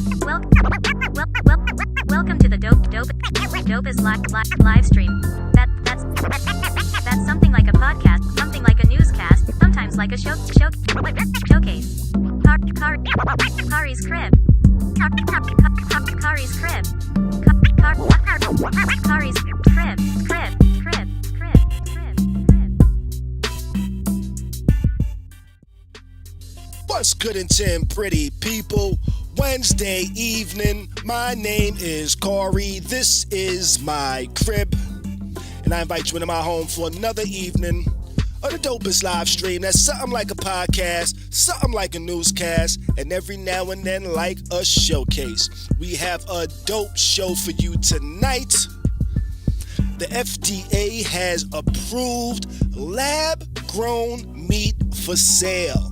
Welcome to the dopest live stream. That's something like a podcast, something like a newscast, sometimes like a showcase. Khary's crib. Khary's crib. Khary's crib. What's good and Tim, pretty people? Wednesday evening. My name is Khary. This is my crib. And I invite you into my home for another evening of the dopest live stream. That's something like a podcast, something like a newscast, and every now and then like a showcase. We have a dope show for you tonight. The FDA has approved lab-grown meat for sale.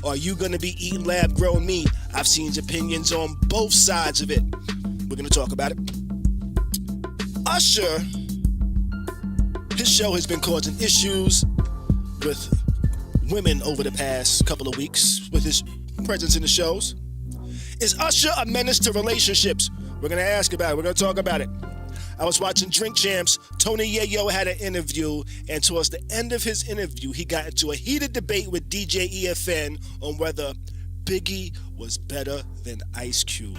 Are you going to be eating lab-grown meat? I've seen opinions on both sides of it. We're going to talk about it. Usher, his show has been causing issues with women over the past couple of weeks with his presence in the shows. Is Usher a menace to relationships? We're going to ask about it. We're going to talk about it. I was watching Drink Champs. Tony Yayo had an interview, and towards the end of his interview, he got into a heated debate with DJ EFN on whether Biggie was better than Ice Cube.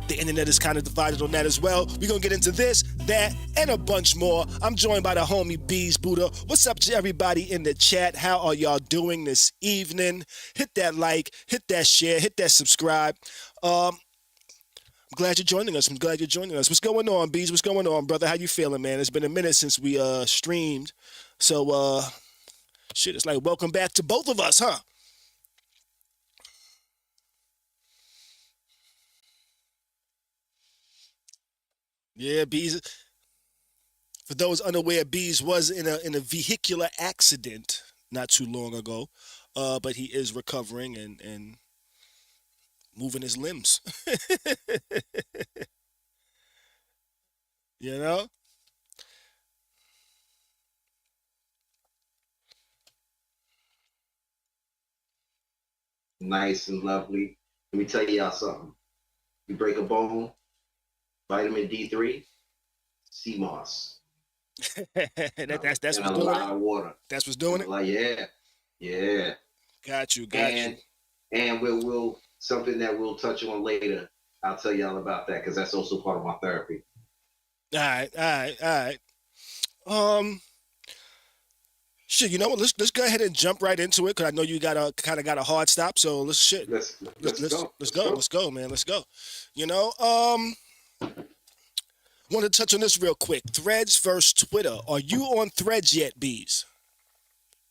The internet is kind of divided on that as well. We're going to get into this, that, and a bunch more. I'm joined by the homie Bees Buddha. What's up to everybody in the chat? How are y'all doing this evening? Hit that like, hit that share, hit that subscribe. I'm glad you're joining us. What's going on, Bees? What's going on, brother? How you feeling, man? It's been a minute since we streamed. So, shit, it's like welcome back to both of us, huh? Yeah, Bees. For those unaware, Bees was in a vehicular accident not too long ago, but he is recovering and moving his limbs. You know? Nice and lovely. Let me tell y'all something. You break a bone, vitamin D3, sea moss. That's and what's a doing lot it. of water. That's what's doing it. Like yeah. Got you. And we'll something that we'll touch on later. I'll tell y'all about that because that's also part of my therapy. All right. Shit. You know what? Let's go ahead and jump right into it because I know you got a hard stop. So let's go, man. Let's go. You know, want to touch on this real quick. Threads versus Twitter. Are you on Threads yet, Bees?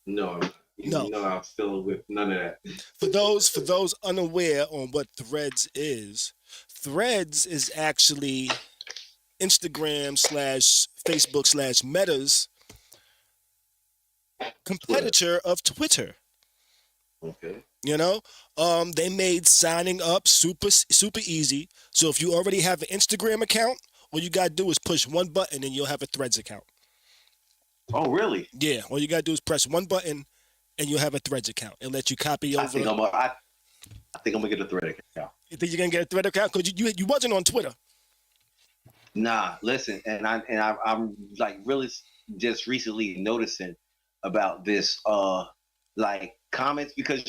No. No, I'm still with none of that. For those unaware on what Threads is actually Instagram / Facebook / Meta's competitor of Twitter. Okay. You know, they made signing up super easy. So if you already have an Instagram account, all you gotta do is push one button and you'll have a Threads account. Oh, really? Yeah. All you gotta do is press one button and you'll have a Threads account. It'll let you copy over. I think I'm gonna get a Thread account. You think you're gonna get a Thread account? Because you wasn't on Twitter. Nah, listen, I'm like really just recently noticing about this like comments because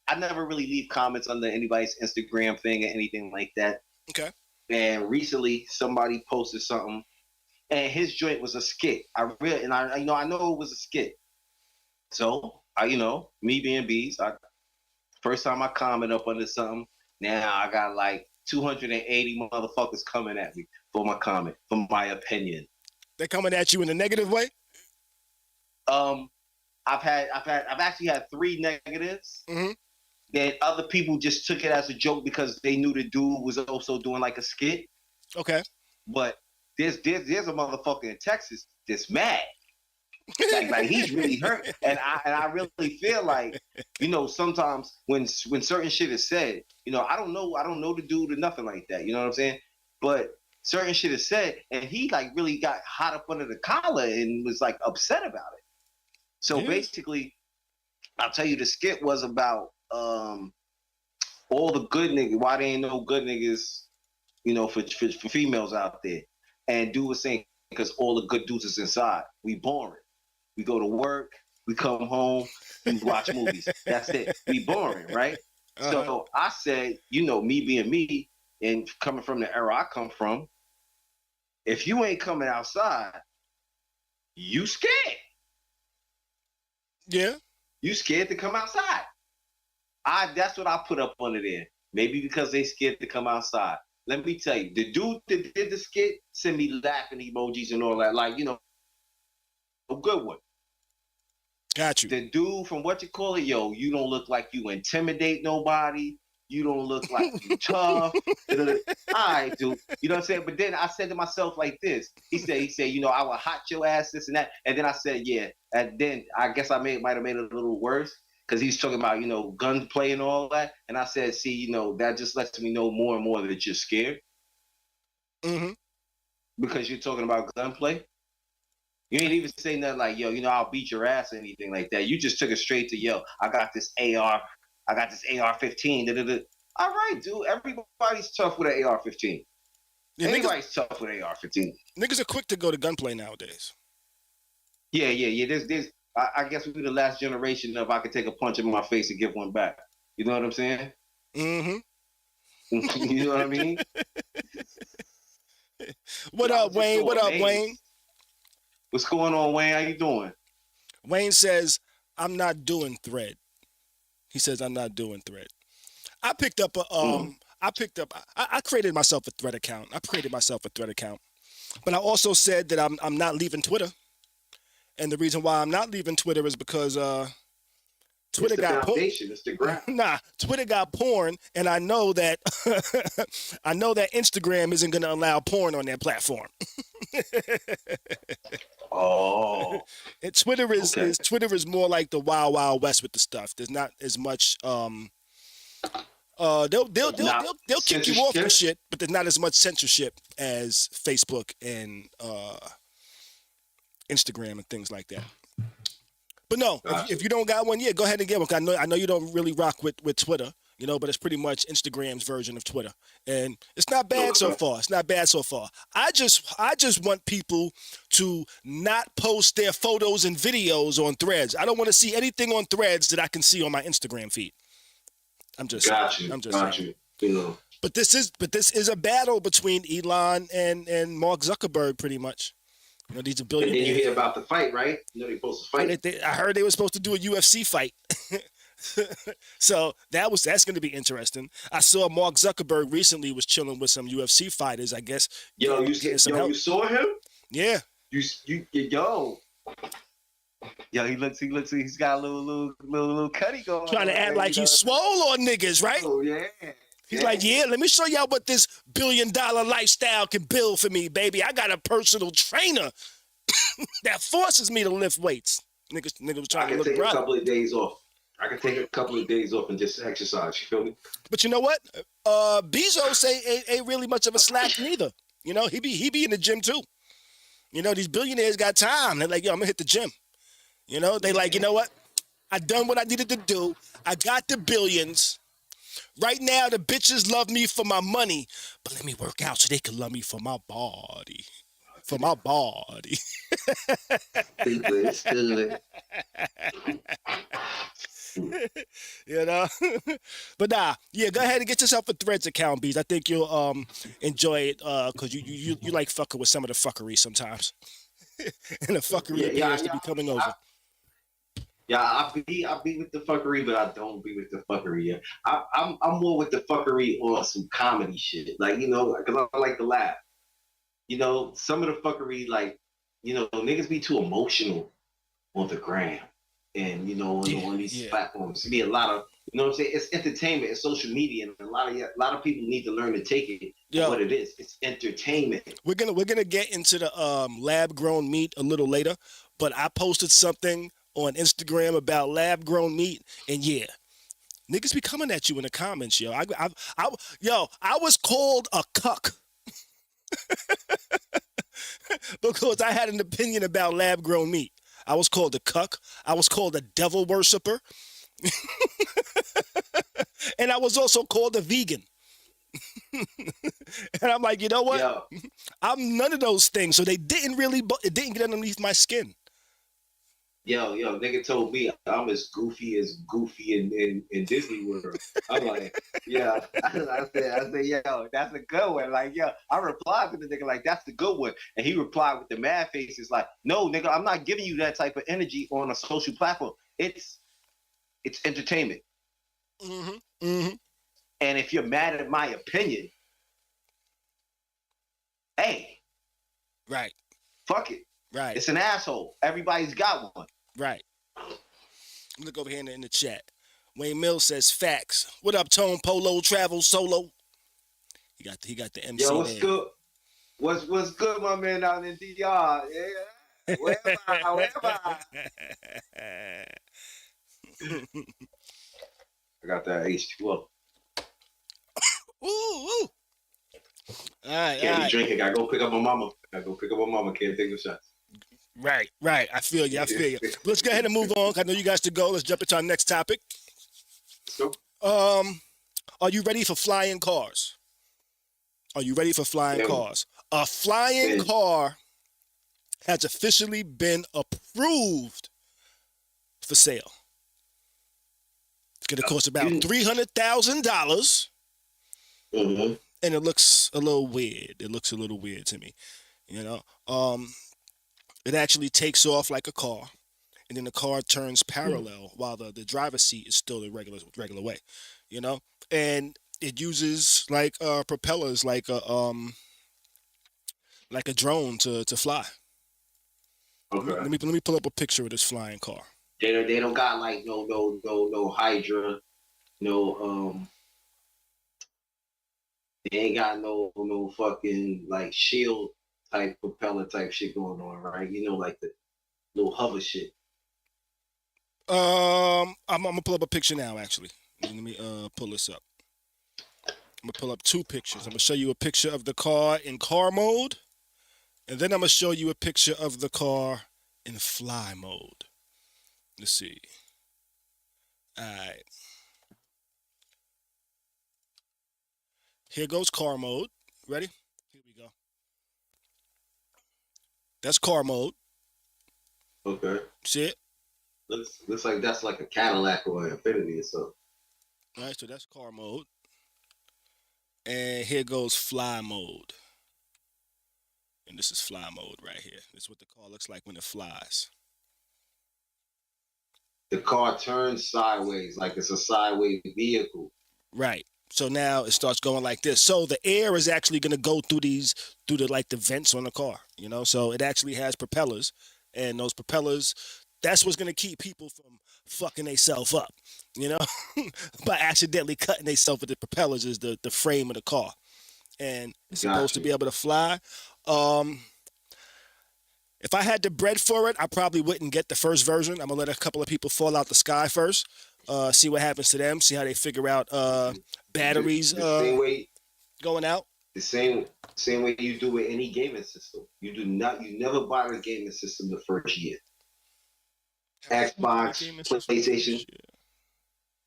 I never really leave comments under anybody's Instagram thing or anything like that. Okay. And recently somebody posted something and his joint was a skit. I know it was a skit. So me being Bees, first time I comment up under something, now I got like 280 motherfuckers coming at me for my comment, for my opinion. They're coming at you in a negative way? I've actually had 3 negatives. Mm-hmm. That other people just took it as a joke because they knew the dude was also doing like a skit. Okay. But there's a motherfucker in Texas that's mad. like he's really hurt. And I really feel like, sometimes when certain shit is said, I don't know the dude or nothing like that. You know what I'm saying? But certain shit is said and he like really got hot up under the collar and was like upset about it. So basically, I'll tell you the skit was about all the good niggas, why there ain't no good niggas, you know, for females out there. And dude was saying, because all the good dudes is inside. We boring. We go to work, we come home, we watch movies. That's it. We boring, right? So I said, you know, me being me and coming from the era I come from, if you ain't coming outside, you scared. Yeah. You scared to come outside. That's what I put up under there. Maybe because they scared to come outside. Let me tell you, the dude that did the skit sent me laughing emojis and all that. Like, you know, a good one. Got you. The dude from what you call it, yo, you don't look like you intimidate nobody. You don't look like you tough. All right, dude. You know what I'm saying? But then I said to myself like this. He said, you know, I will hot your ass, this and that. And then I said, yeah. And then I guess I might have made it a little worse because he's talking about, you know, gunplay and all that. And I said, see, you know, that just lets me know more and more that you're scared. Mm-hmm. Because you're talking about gunplay. You ain't even saying nothing like, yo, you know, I'll beat your ass or anything like that. You just took it straight to, yo, I got this AR-15. All right, dude. Everybody's tough with an AR-15. Yeah, Anybody's tough with an AR-15. Niggas are quick to go to gunplay nowadays. Yeah. I guess we're the last generation of I could take a punch in my face and give one back. You know what I'm saying? Mm-hmm. You know what I mean? What up, Wayne? What up, Wayne? What's going on, Wayne? How you doing? Wayne says, I'm not doing Thread. He says, I'm not doing Thread. I created myself a Thread account. But I also said that I'm not leaving Twitter. And the reason why I'm not leaving Twitter is because Twitter got porn. Twitter got porn, and I know that Instagram isn't going to allow porn on their platform. Oh. And Twitter is more like the Wild Wild West with the stuff. There's not as much they'll kick you off and shit, but there's not as much censorship as Facebook and Instagram and things like that. But no, if you don't got one, yeah, go ahead and get one. I know you don't really rock with Twitter, you know, but it's pretty much Instagram's version of Twitter, and it's not bad so far. I just want people to not post their photos and videos on Threads. I don't want to see anything on Threads that I can see on my Instagram feed. I'm just saying. You know. But this is a battle between Elon and Mark Zuckerberg, pretty much. You know, these are billionaires. And then you hear about the fight, right? You know, they're supposed to fight. I heard they were supposed to do a UFC fight. So that's going to be interesting. I saw Mark Zuckerberg recently was chilling with some UFC fighters, I guess. You saw him? Yeah. He looks, he's got a little cutty going on. Trying to act like he's swole on niggas, right? Oh, yeah. He's like, yeah, let me show y'all what this $1 billion lifestyle can build for me, baby. I got a personal trainer that forces me to lift weights. Niggas was trying to look brother. I can take a couple of days off and just exercise. You feel me? But you know what? Bezos ain't really much of a slack neither. You know, he be in the gym too. You know, these billionaires got time. They're like, yo, I'm gonna hit the gym. You know, they like, you know what? I done what I needed to do. I got the billions. Right now, the bitches love me for my money, but let me work out so they can love me for my body. For my body. You know? But nah, yeah, go ahead and get yourself a Threads account, Bees. I think you'll enjoy it because you like fucking with some of the fuckery sometimes. And the fuckery appears to be coming over. I be with the fuckery, but I don't be with the fuckery. Yeah, I'm more with the fuckery on some comedy shit, like, you know, because I like to laugh. You know, some of the fuckery, like, you know, niggas be too emotional on the gram, and you know, on these platforms. It be a lot of, you know what I'm saying? It's entertainment, it's social media, and a lot of people need to learn to take it for what it is. It's entertainment. We're gonna get into the lab grown meat a little later, but I posted something on Instagram about lab grown meat, and yeah, niggas be coming at you in the comments, yo. I was called a cuck because I had an opinion about lab grown meat. I was called a cuck. I was called a devil worshiper. And I was also called a vegan. And I'm like, you know what? Yo, I'm none of those things. So they didn't really, it didn't get underneath my skin. yo, nigga told me I'm as goofy in Disney World. I'm like, yeah. I said, yo, that's a good one. Like, yo, I replied to the nigga like, that's the good one. And he replied with the mad faces like, no, nigga, I'm not giving you that type of energy on a social platform. It's entertainment. Mm-hmm. Mm-hmm. And if you're mad at my opinion, hey, Right. fuck it. Right. It's an asshole. Everybody's got one. Right. Look over here in the chat. Wayne Mills says facts. What up, Tone Polo Travel Solo? He got the MC. Yo, what's there. good? What's good, my man out in DR? Yeah. Where am I? I got that H2O. Ooh. All right. Can't be drinking. Gotta go pick up my mama. Can't take no shots. Right. I feel you. Let's go ahead and move on. I know you guys to go. Let's jump into our next topic. So, are you ready for flying cars? Cars? A flying car has officially been approved for sale. It's going to cost about $300,000. Mm-hmm. And it looks a little weird. To me. You know, it actually takes off like a car, and then the car turns parallel while the driver's seat is still the regular way. You know, and it uses like propellers, like a drone to fly. Okay. Let me pull up a picture of this flying car. They don't got like no Hydra, no they ain't got no fucking like shield type propeller type shit going on, right? You know, like the little hover shit. I'm gonna pull up a picture now. Actually, let me pull this up. I'm gonna pull up two pictures. I'm gonna show you a picture of the car in car mode, and then I'm gonna show you a picture of the car in fly mode. Let's see. All right. Here goes car mode. Ready? Here we go. That's car mode. Okay. See it? Looks like that's like a Cadillac or an Infiniti or something. All right, so that's car mode. And here goes fly mode. And this is fly mode right here. This is what the car looks like when it flies. The car turns sideways, like it's a sideways vehicle. Right. So now it starts going like this. So the air is actually going to go through the vents on the car, you know? So it actually has propellers, and those propellers, that's what's going to keep people from fucking themselves up, you know? By accidentally cutting themselves with the propellers is the frame of the car. And it's supposed to be able to fly. If I had the bread for it, I probably wouldn't get the first version. I'm going to let a couple of people fall out the sky first. See what happens to them. See how they figure out batteries going out. The same way you do with any gaming system. You never buy a gaming system the first year. Xbox, PlayStation.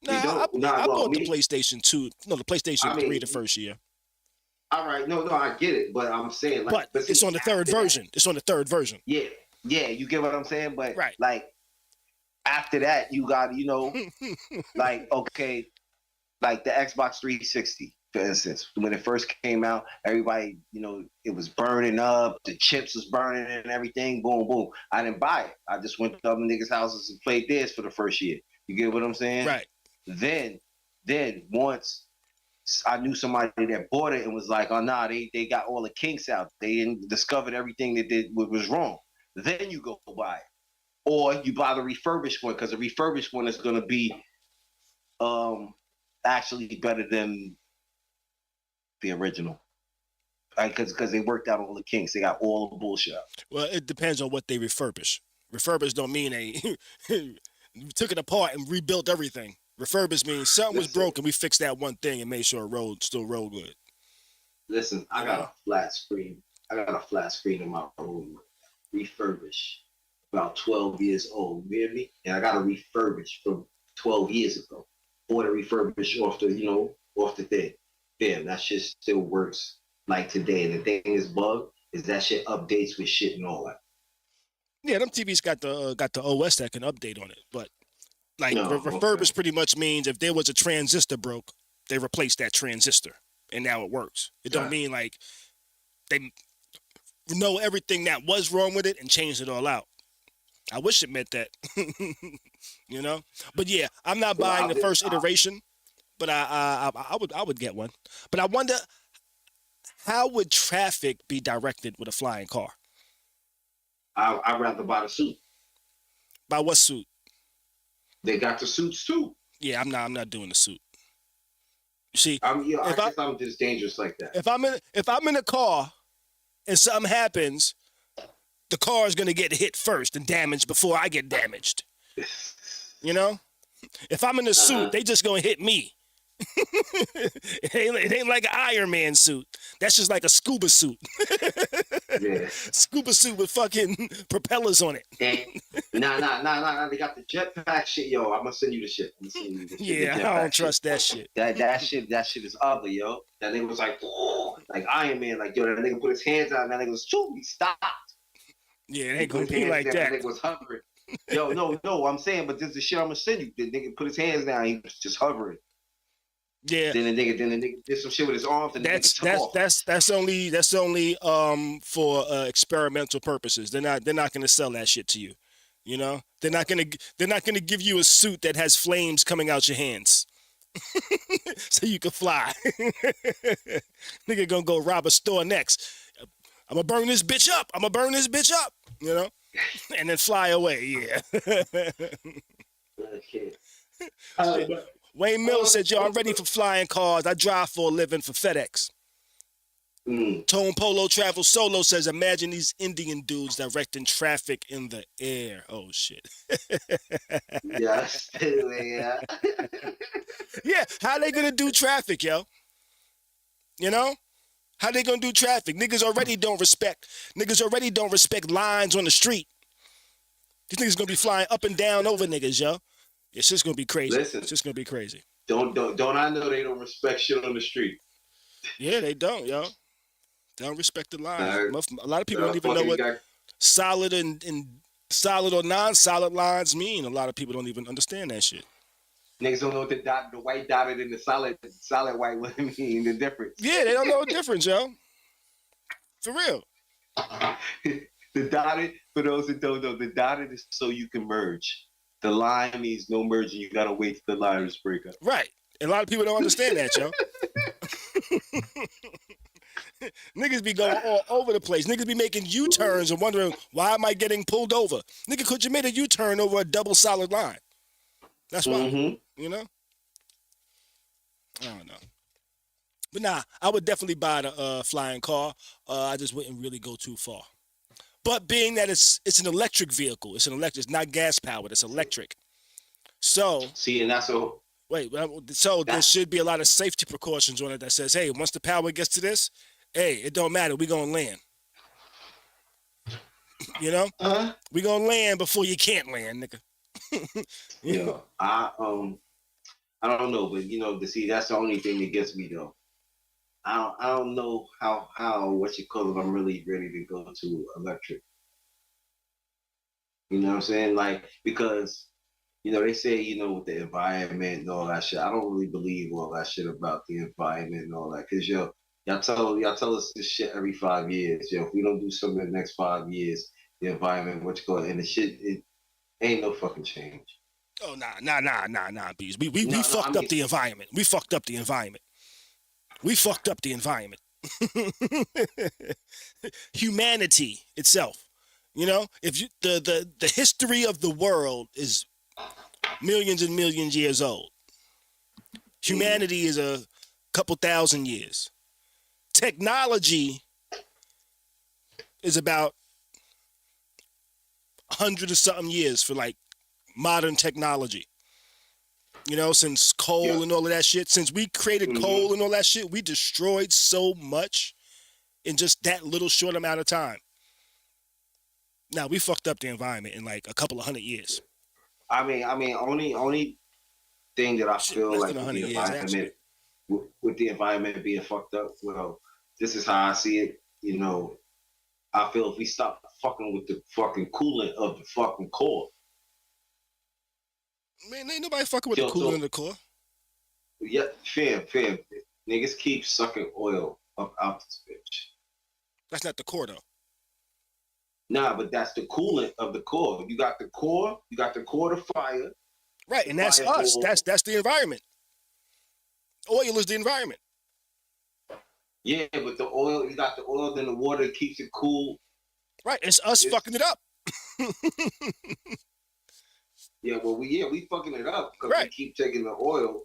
I bought the PlayStation 2. No, the PlayStation 3 the first year. All right, no, I get it, but I'm saying like, but it's on the third version. It's on the third version. Yeah, you get what I'm saying, but right. Like after that, you got like okay, like the Xbox 360, for instance, when it first came out, everybody it was burning up, the chips was burning and everything. Boom, boom. I didn't buy it. I just went to other niggas' houses and played theirs for the first year. You get what I'm saying? Right. Then once I knew somebody that bought it and was like, oh, nah, they got all the kinks out. They discovered everything that was wrong. Then you go buy it. Or you buy the refurbished one, because the refurbished one is going to be actually better than the original. Because they worked out all the kinks. They got all the bullshit out. Well, it depends on what they refurbish. Refurbish don't mean they took it apart and rebuilt everything. Refurbish means something was broken. We fixed that one thing and made sure it still rolled good. Listen, I got a flat screen. In my room. Refurbished. About 12 years old. You hear me? And I got a refurbished from 12 years ago. order refurbished off the, off the thing. Damn, that shit still works like today. And the thing is bug is that shit updates with shit and all that. Yeah, them TVs got the OS that can update on it, but like No, refurbished okay. pretty much means if there was a transistor broke, they replaced that transistor and now it works. It don't mean like they know everything that was wrong with it and changed it all out. I wish it meant that, you know. But yeah, I'm not buying the first iteration, but I would get one. But I wonder how would traffic be directed with a flying car? I'd rather buy the suit. By what suit? They got the suits too. Yeah, I'm not doing the suit. You see, I guess I'm just dangerous like that. if I'm in a car and something happens, the car is gonna get hit first and damaged before I get damaged. You know, if I'm in a suit, they just gonna hit me. It ain't like an Iron Man suit. That's just like a scuba suit. Yeah. Scuba suit with fucking propellers on it. Nah. They got the jetpack shit, yo. I'm gonna send you the shit. Yeah, I don't trust that shit. That shit is ugly, yo. That nigga was like Iron Man, like yo. That nigga put his hands out, and that nigga was he stopped. Yeah, it ain't gonna be like that. That nigga was hovering. Yo, no, I'm saying, but this is the shit I'm gonna send you. The nigga put his hands down, he was just hovering. Yeah. Then the nigga did some shit with his arms, and that's only for experimental purposes. They're not gonna sell that shit to you. You know, they're not gonna give you a suit that has flames coming out your hands, so you can fly. Nigga gonna go rob a store next. I'm gonna burn this bitch up. You know, and then fly away. Yeah. Okay. Wayne Mills said, yo, I'm ready for flying cars. I drive for a living for FedEx. Tone Polo Travel Solo says, imagine these Indian dudes directing traffic in the air. Oh, shit. Yes. Yeah. Yeah, how they going to do traffic, yo? You know? How they going to do traffic? Niggas already don't respect lines on the street. These niggas going to be flying up and down over niggas, yo. It's just gonna be crazy. Listen, it's just gonna be crazy. Don't I know they don't respect shit on the street? Yeah, they don't, yo. They don't respect the lines. A lot of people don't even know what solid and solid or non-solid lines mean. A lot of people don't even understand that shit. Niggas don't know what the white dotted and the solid white what mean, the difference. Yeah, they don't know the difference, yo. For real. The dotted, for those that don't know, the dotted is so you can merge. The line means no merging. You gotta wait till the lines break up. Right. And a lot of people don't understand that, yo. Niggas be going all over the place. Niggas be making U-turns and wondering, why am I getting pulled over? Nigga, could you made a U-turn over a double solid line? That's why, you know? I don't know. But nah, I would definitely buy the flying car. I just wouldn't really go too far. But being that it's an electric vehicle, it's not gas powered, it's electric. So see, and that's so. Wait, so there should be a lot of safety precautions on it that says, hey, once the power gets to this, hey, it don't matter, we gonna land. You know, we gonna land before you can't land, nigga. Yeah, I don't know, but you know, see, that's the only thing that gets me though. I don't know how what you call it. I'm really ready to go to electric. You know what I'm saying? Like, because you know they say, you know, with the environment and all that shit. I don't really believe all that shit about the environment and all that. Cause y'all tell us this shit every 5 years. Yo, if we don't do something in the next 5 years, the environment, what you call it, and the shit, it ain't no fucking change. Oh nah, bees. We fucked up the environment. We fucked up the environment. We fucked up the environment. Humanity itself. You know, if you the history of the world is millions and millions years old. Humanity is a couple thousand years. Technology is about 100 or something years for like modern technology. You know, since coal and all of that shit, since we created coal and all that shit, we destroyed so much in just that little short amount of time. Now, we fucked up the environment in like a couple of 100 years. I mean, only thing that I Shit, feel less like than with 100 the years, environment, actually. with the environment being fucked up, well, this is how I see it. You know, I feel if we stop fucking with the fucking coolant of the fucking core, Man, ain't nobody fucking with the kill coolant so in the core. yeah, fam. Niggas keep sucking oil up out this bitch. That's not the core, though. Nah, but that's the coolant of the core. You got the core, to fire, Right, the and that's us. fireball. That's the environment. Oil is the environment. Yeah, but the oil, you got the oil, then the water keeps it cool. Right, it's us It's, fucking it up. yeah, well, we fucking it up because Right. we keep taking the oil.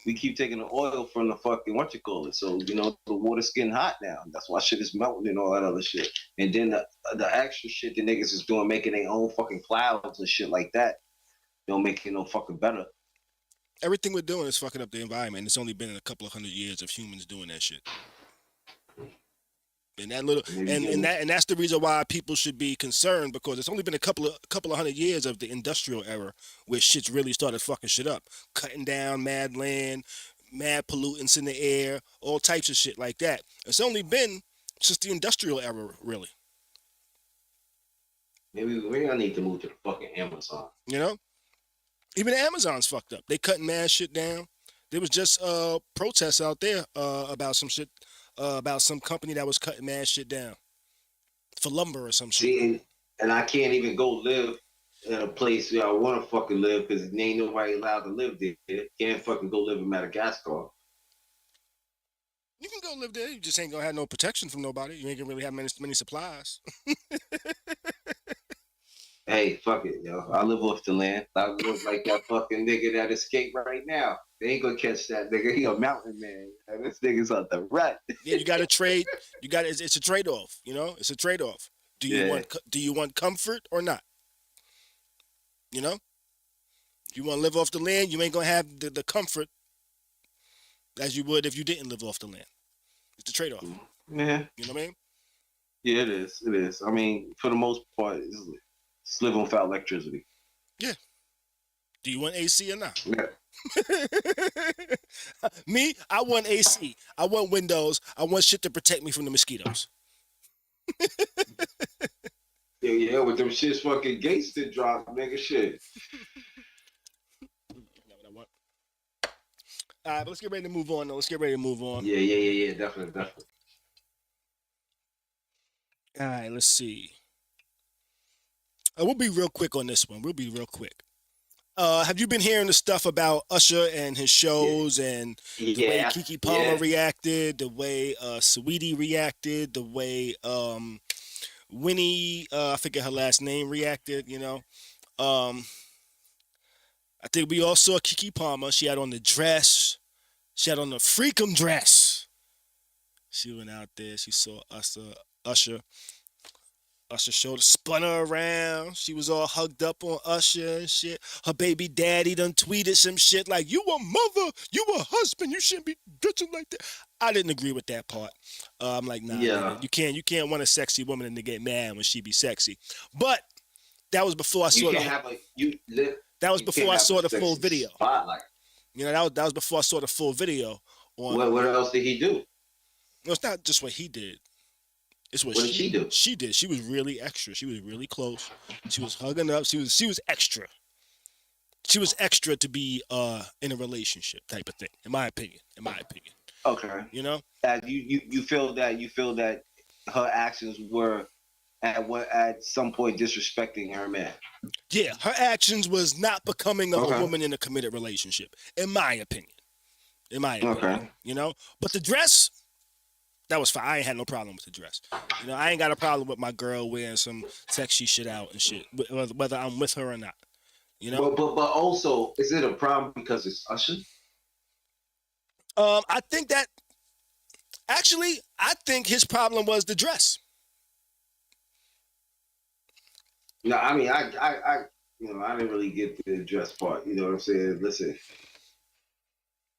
We keep taking the oil from the fucking what you call it. So you know the water's getting hot now. That's why shit is melting and all that other shit. And then the extra shit the niggas is doing, making their own fucking clouds and shit like that. Don't make it no fucking better. Everything we're doing is fucking up the environment. It's only been in a couple of 100 years of humans doing that shit. And that little and that's the reason why people should be concerned, because it's only been a couple of 100 years of the industrial era where shit's really started fucking shit up, cutting down mad land, mad pollutants in the air, all types of shit like that. It's only been since the industrial era, really. Maybe I need to move to the fucking Amazon. You know, even Amazon's fucked up. They cutting mad shit down. There was just protests out there about some shit. About some company that was cutting mad shit down for lumber or some shit. See, and I can't even go live in a place where I want to fucking live because ain't nobody allowed to live there. Can't fucking go live in Madagascar. You can go live there. You just ain't gonna have no protection from nobody. You ain't gonna really have many supplies. Hey, fuck it, yo. I live off the land. I live like that fucking nigga that escaped right now. They ain't gonna catch that nigga. He a mountain man. And this nigga's on the run. Yeah, you gotta trade. You got it's a trade off. You know, it's a trade off. Do you want comfort or not? You know, you want to live off the land. You ain't gonna have the comfort as you would if you didn't live off the land. It's a trade off. Yeah. You know what I mean? Yeah, it is. It is. I mean, for the most part, it's living without electricity. Yeah. Do you want AC or not? Yeah. Me, I want AC. I want windows. I want shit to protect me from the mosquitoes. Yeah, with them shits fucking gates that drop, nigga, shit. All right, but let's get ready to move on, though. Yeah, definitely. All right, let's see. We'll be real quick on this one. Have you been hearing the stuff about Usher and his shows and the way Keke Palmer reacted, the way Saweetie reacted, the way Winnie, I forget her last name, reacted, you know? I think we all saw Keke Palmer. She had on the dress. She had on the freakum dress. She went out there. She saw Usher. Usher spun her around. She was all hugged up on Usher and shit. Her baby daddy done tweeted some shit like, "You a mother, you a husband, you shouldn't be bitching like that." I didn't agree with that part. I'm like, nah, nigga, you can't want a sexy woman and to get mad when she be sexy. But that was before I saw the full video. Spotlight. You know, that was before I saw the full video. What else did he do? No, it's not just what he did. It's what did she do? She did. She was really extra. She was really close. She was hugging up. She was extra. She was extra to be in a relationship type of thing, in my opinion. Okay. You know? You feel that her actions were at some point disrespecting her man. Yeah, her actions was not becoming of a woman in a committed relationship, in my opinion. Okay. You know? But the dress, that was fine. I ain't had no problem with the dress. You know, I ain't got a problem with my girl wearing some sexy shit out and shit, whether I'm with her or not. You know? But also, is it a problem because it's Usher? I think his problem was the dress. No, I mean, I didn't really get the dress part. You know what I'm saying? Listen,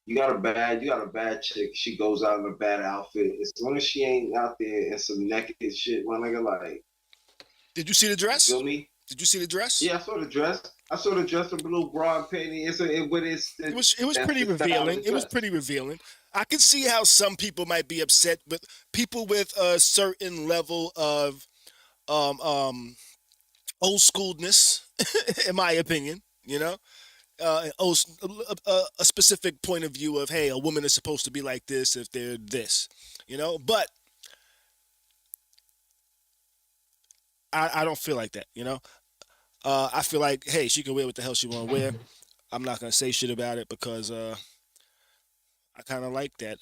you got a bad chick. She goes out in a bad outfit. As long as she ain't out there in some naked shit, my nigga, like. Did you see the dress? You feel me? Did you see the dress? Yeah, I saw the dress. I saw the dress up a little bra and panty. It was that's pretty the style of revealing. the It was dress. pretty revealing. I can see how some people might be upset, but people with a certain level of old schooledness, in my opinion, you know, a specific point of view of, hey, a woman is supposed to be like this if they're this, you know. But I don't feel like that, you know. I feel like, hey, she can wear what the hell she want to wear. I'm not gonna say shit about it because I kind of like that.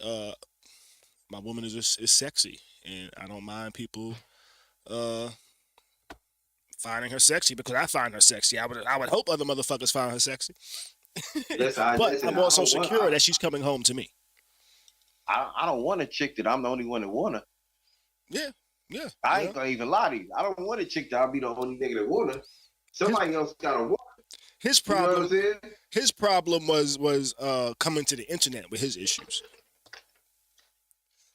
My woman is sexy, and I don't mind people uh, finding her sexy because I find her sexy. I would hope other motherfuckers find her sexy, but Listen, I'm I also don't want. secure that she's coming home to me. I don't want a chick that I'm the only one that want her. Yeah, yeah. I You ain't know? gonna even lie to you. I don't want a chick that I'll be the only nigga that want her. Somebody else gotta want her. His You know what I'm problem, saying? his problem was coming to the internet with his issues.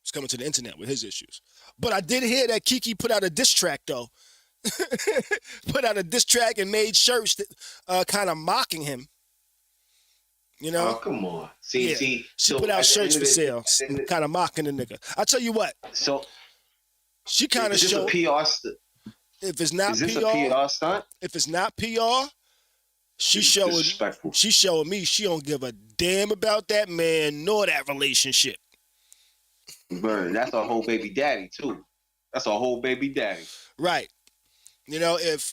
He's coming to the internet with his issues. But I did hear that Kiki put out a diss track though. Put out a diss track and made shirts that kind of mocking him. You know? Oh, come on. Yeah. See. She So put out at the shirts end for of sale, kind of mocking the nigga. I tell you what, so she kind of is this showed. a PR stunt? If it's not Is this PR, a PR stunt? if it's not PR, she showing Disrespectful. she showing me she don't give a damn about that man nor that relationship. Burn. That's a whole baby daddy too. That's a whole baby daddy. Right. You know, if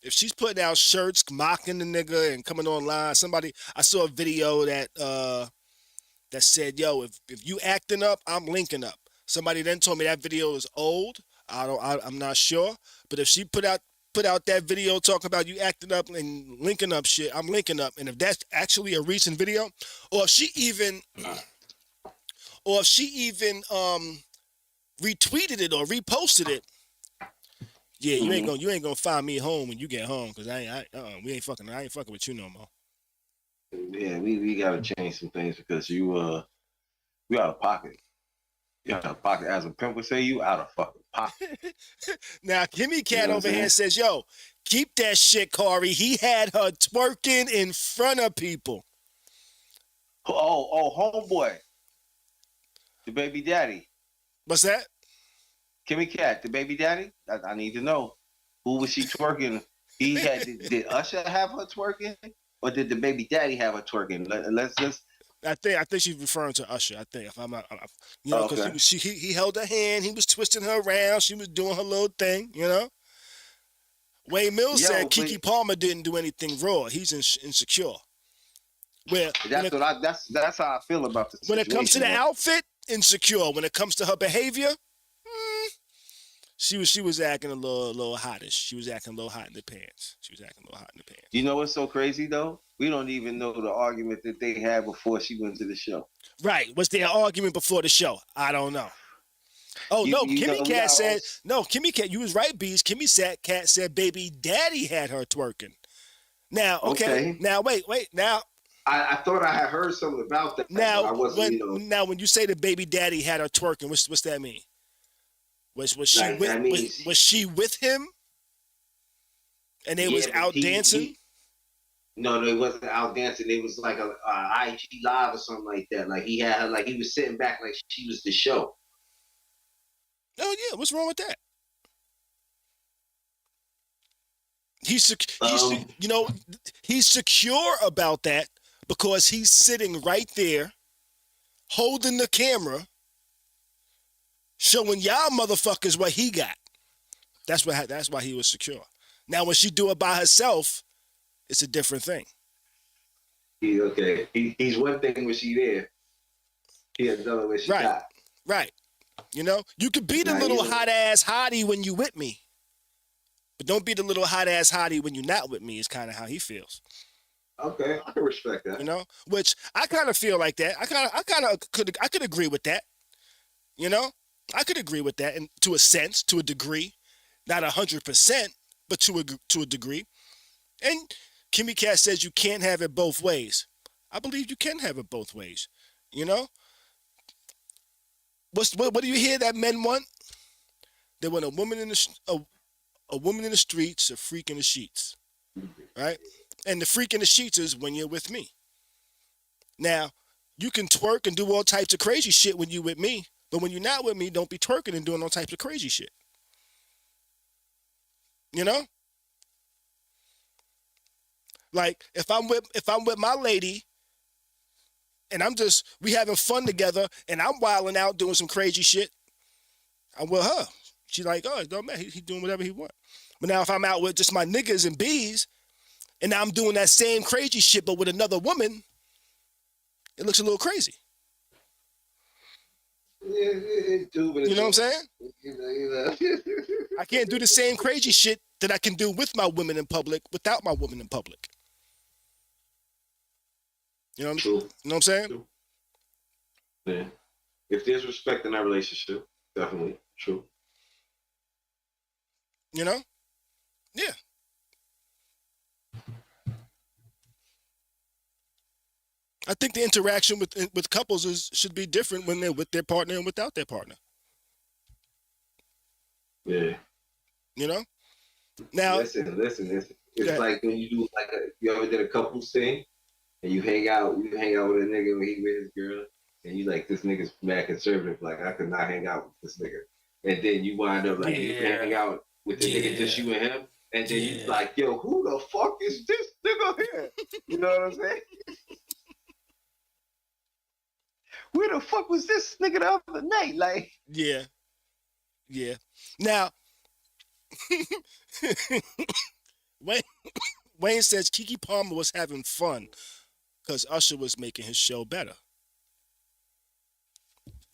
she's putting out shirts mocking the nigga and coming online, I saw a video that that said, yo, if you acting up, I'm linking up. Somebody then told me that video is old. I'm not sure. But if she put out that video talking about you acting up and linking up shit, I'm linking up. And if that's actually a recent video, or if she even retweeted it or reposted it, yeah, you ain't gonna find me home when you get home because I ain't fucking with you no more. Yeah, we gotta change some things because you out of pocket. You out of pocket. As a pimp would say, you out of fucking pocket. Now, Kimmy Cat You know what over I'm here saying? says, yo, keep that shit, Khary. He had her twerking in front of people. Homeboy, the baby daddy, What's that? Kimmy Cat, the baby daddy. I need to know who was she twerking. Did Usher have her twerking, or did the baby daddy have her twerking? Let's just. I think she's referring to Usher. I think if I'm not, you know, because Okay. he held her hand, he was twisting her around, she was doing her little thing, you know. Wayne Mills said Kiki Palmer didn't do anything raw. He's insecure. Where that's how I feel about the situation. when it comes to the outfit, insecure. When it comes to her behavior, she was acting a little hottish. She was acting a little hot in the pants. You know what's so crazy though? We don't even know the argument that they had before she went to the show. Right. Was there an argument before the show? I don't know. Oh, no, Kimmy Cat said, no, Kimmy Cat, you was right, Bees. Kimmy Cat said baby daddy had her twerking. Now, okay. Now, wait. Now, I thought I had heard something about that. Now, I wasn't, when you say the baby daddy had her twerking, what's that mean? Was she with him? And they was out dancing? No, it wasn't out dancing. It was like a IG live or something like that. Like he had her, like he was sitting back like she was the show. Oh yeah, what's wrong with that? He's secure about that because he's sitting right there, holding the camera, showing y'all motherfuckers what he got. That's why he was secure. Now when she do it by herself, it's a different thing. He's one thing when she there. He has another when she got. Right. You know, you could be the little hot ass hottie when you with me, but don't be the little hot ass hottie when you're not with me. Is kind of how he feels. Okay, I can respect that. You know, which I kind of feel like that. I could agree with that. You know, I could agree with that, and to a sense, to a degree, not 100%, but to a degree. And Kimmy Cat says you can't have it both ways. I believe you can have it both ways. You know. What do you hear that men want? They want a woman in the streets, a freak in the sheets, right? And the freak in the sheets is when you're with me. Now, you can twerk and do all types of crazy shit when you're with me, but when you're not with me, don't be twerking and doing all types of crazy shit. You know? Like if I'm with my lady and we having fun together and I'm wilding out doing some crazy shit, I'm with her. She like, oh, it don't matter. He doing whatever he want. But now if I'm out with just my niggas and bees and I'm doing that same crazy shit but with another woman, it looks a little crazy. Yeah, you know what I'm saying? You know. I can't do the same crazy shit that I can do with my women in public without my woman in public. You know what I'm saying? True. Yeah. If there's respect in that relationship, definitely true. You know? Yeah. I think the interaction with couples should be different when they're with their partner and without their partner. Yeah. You know? Now listen. It's like when you do you ever did a couples thing and you hang out with a nigga when he with his girl and you like, this nigga's mad conservative, like I could not hang out with this nigga. And then you wind up like you hang out with the nigga, just you and him, and then you like, yo, who the fuck is this nigga here? You know what I'm saying? Where the fuck was this nigga the other night? Like, yeah. Now, Wayne says Keke Palmer was having fun because Usher was making his show better.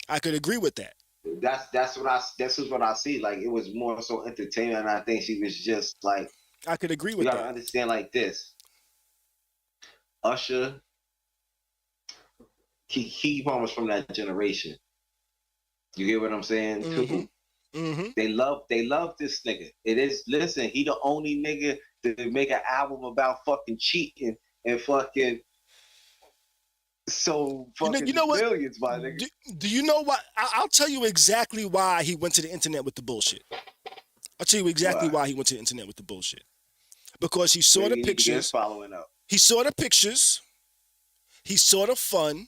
I could agree with that. That's what I see. Like, it was more so entertainment, and I think she was just like, I could agree with that. You gotta understand like this. Usher, Keke Palmer's from that generation. You get what I'm saying? Mm-hmm. Mm-hmm. They love this nigga. Listen, he the only nigga to make an album about fucking cheating and fucking fucking millions, my nigga. Do you know what? I'll tell you exactly why he went to the internet with the bullshit. I'll tell you exactly why he went to the internet with the bullshit. Because he saw the pictures. Following up. He saw the pictures. He saw the fun.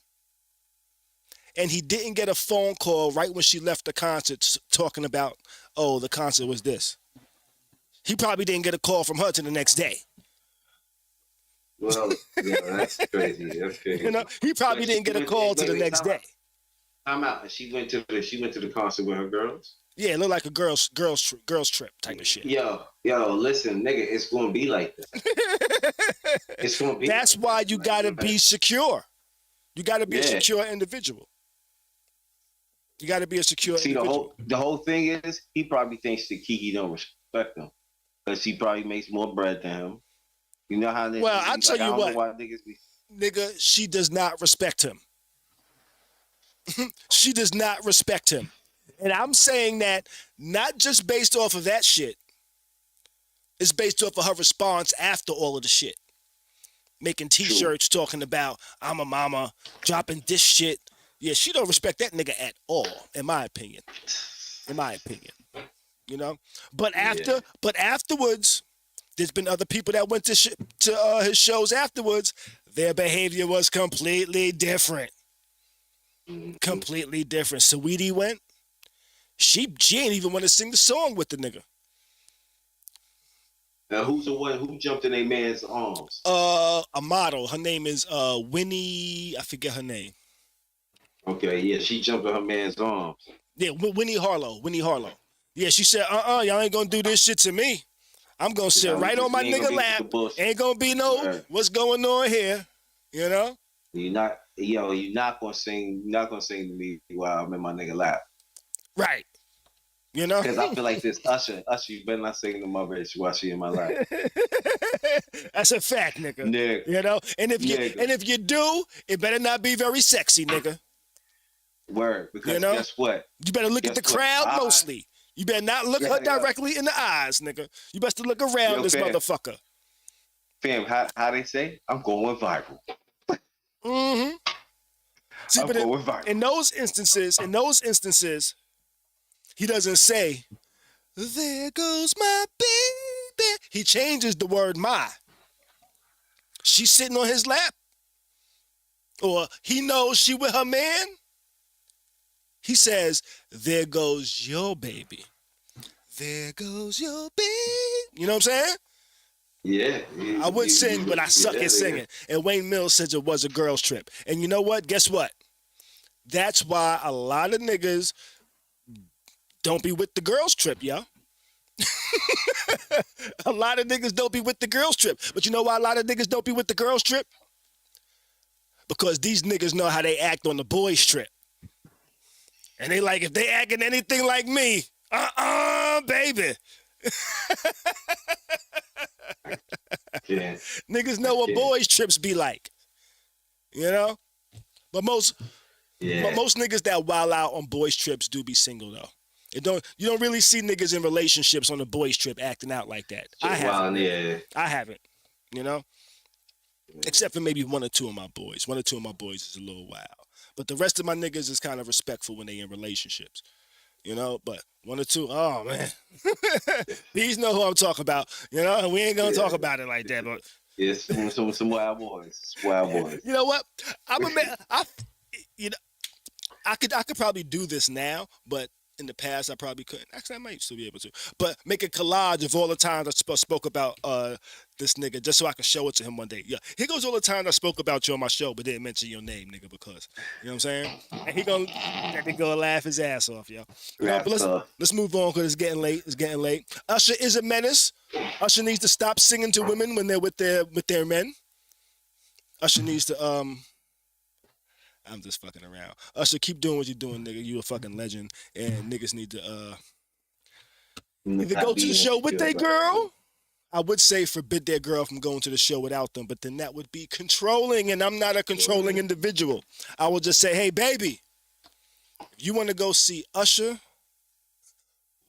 And he didn't get a phone call right when she left the concert talking about, oh, the concert was this. He probably didn't get a call from her till the next day. Well, yeah, that's crazy. That's crazy. You know, he probably didn't get a call till the next day. I'm out. And she went to the concert with her girls. Yeah, it looked like a girls trip type of shit. Yo, listen, nigga, it's gonna be like that. It's gonna be. That's why you gotta be secure. You gotta be a secure individual. You got to be a secure individual. The whole thing is, he probably thinks that Keke don't respect him because he probably makes more bread than him. You know how? Well, I'll tell you what, nigga, she does not respect him. She does not respect him, and I'm saying that not just based off of that shit. It's based off of her response after all of the shit, making T-shirts talking about I'm a mama, dropping this shit. Yeah, she don't respect that nigga at all, in my opinion. You know? But afterwards, there's been other people that went to his shows afterwards. Their behavior was completely different. Completely different. Saweetie went. She ain't even want to sing the song with the nigga. Now, who's the one who jumped in a man's arms? A model. Her name is Winnie. I forget her name. Okay, yeah, she jumped in her man's arms. Yeah, Winnie Harlow. Yeah, she said, y'all ain't gonna do this shit to me. I'm gonna sit right on my nigga lap. Ain't gonna be no what's going on here. You know? You're not gonna sing to me while I'm in my nigga lap. Right. You know? Because I feel like this Usher, you better not sing to my bitch while she in my lap. That's a fact, nigga. You know? And if you do, it better not be very sexy, nigga. Word, because guess what? You better look at the crowd mostly. You better not look her directly in the eyes, nigga. You best to look around this motherfucker. Fam, how they say? I'm going viral. Mm-hmm. See, but going viral. In those instances, he doesn't say, there goes my baby. He changes the word my. She's sitting on his lap. Or he knows she with her man. He says, there goes your baby. There goes your baby. You know what I'm saying? Yeah. I would sing, but I suck at singing. And Wayne Mills says it was a girl's trip. And you know what? Guess what? That's why a lot of niggas don't be with the girls trip, yo. A lot of niggas don't be with the girls trip. But you know why a lot of niggas don't be with the girls trip? Because these niggas know how they act on the boys trip. And they like, if they acting anything like me, baby. Yeah. Niggas know what boys trips be like. You know? But most niggas that wild out on boys trips do be single though. You don't really see niggas in relationships on the boys trip acting out like that. I haven't. You know? Except for maybe one or two of my boys. One or two of my boys is a little wild. But the rest of my niggas is kind of respectful when they in relationships. You know? But one or two, oh man. These know who I'm talking about. You know? And we ain't gonna talk about it like that. But yes, some wild boys. Wild boys. You know what? I'm a man. I could probably do this now, but in the past I probably couldn't. Actually, I might still be able to. But make a collage of all the times I spoke about this nigga, just so I can show it to him one day. Yeah, here goes all the times I spoke about you on my show, but didn't mention your name, nigga, because you know what I'm saying. And he gonna laugh his ass off, yo. But let's move on because it's getting late. It's getting late. Usher is a menace. Usher needs to stop singing to women when they're with their men. Usher needs to I'm just fucking around. Usher, keep doing what you're doing, nigga. You a fucking legend. And niggas need to either go to the show with their girl. I would say forbid their girl from going to the show without them, but then that would be controlling, and I'm not a controlling individual. I will just say, hey, baby, if you want to go see Usher,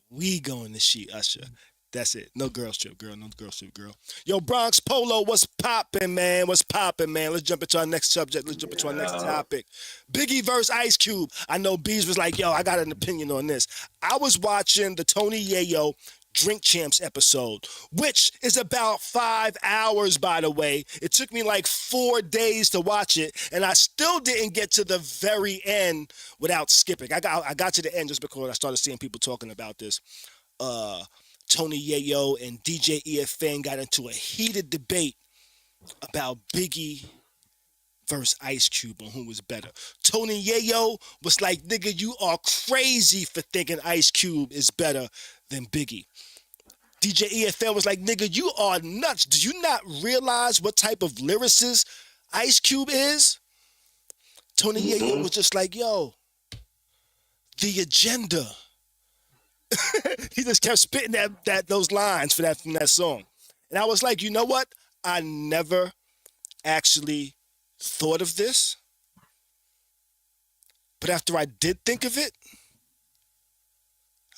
we going to see Usher. That's it. No girls trip, girl. No girls trip, girl. Yo, Bronx Polo, what's poppin', man? What's poppin', man? Let's jump into our next subject. Let's jump into our next topic. Biggie vs. Ice Cube. I know Bees was like, yo, I got an opinion on this. I was watching the Tony Yayo Drink Champs episode, which is about 5 hours, by the way. It took me like 4 days to watch it, and I still didn't get to the very end without skipping. I got to the end just because I started seeing people talking about this. Tony Yayo and DJ EFN got into a heated debate about Biggie versus Ice Cube on who was better. Tony Yayo was like, nigga, you are crazy for thinking Ice Cube is better than Biggie. DJ EFN was like, nigga, you are nuts. Do you not realize what type of lyricist Ice Cube is? Tony Yayo was just like, yo, the agenda. He just kept spitting those lines from that song. And I was like, you know what? I never actually thought of this. But after I did think of it,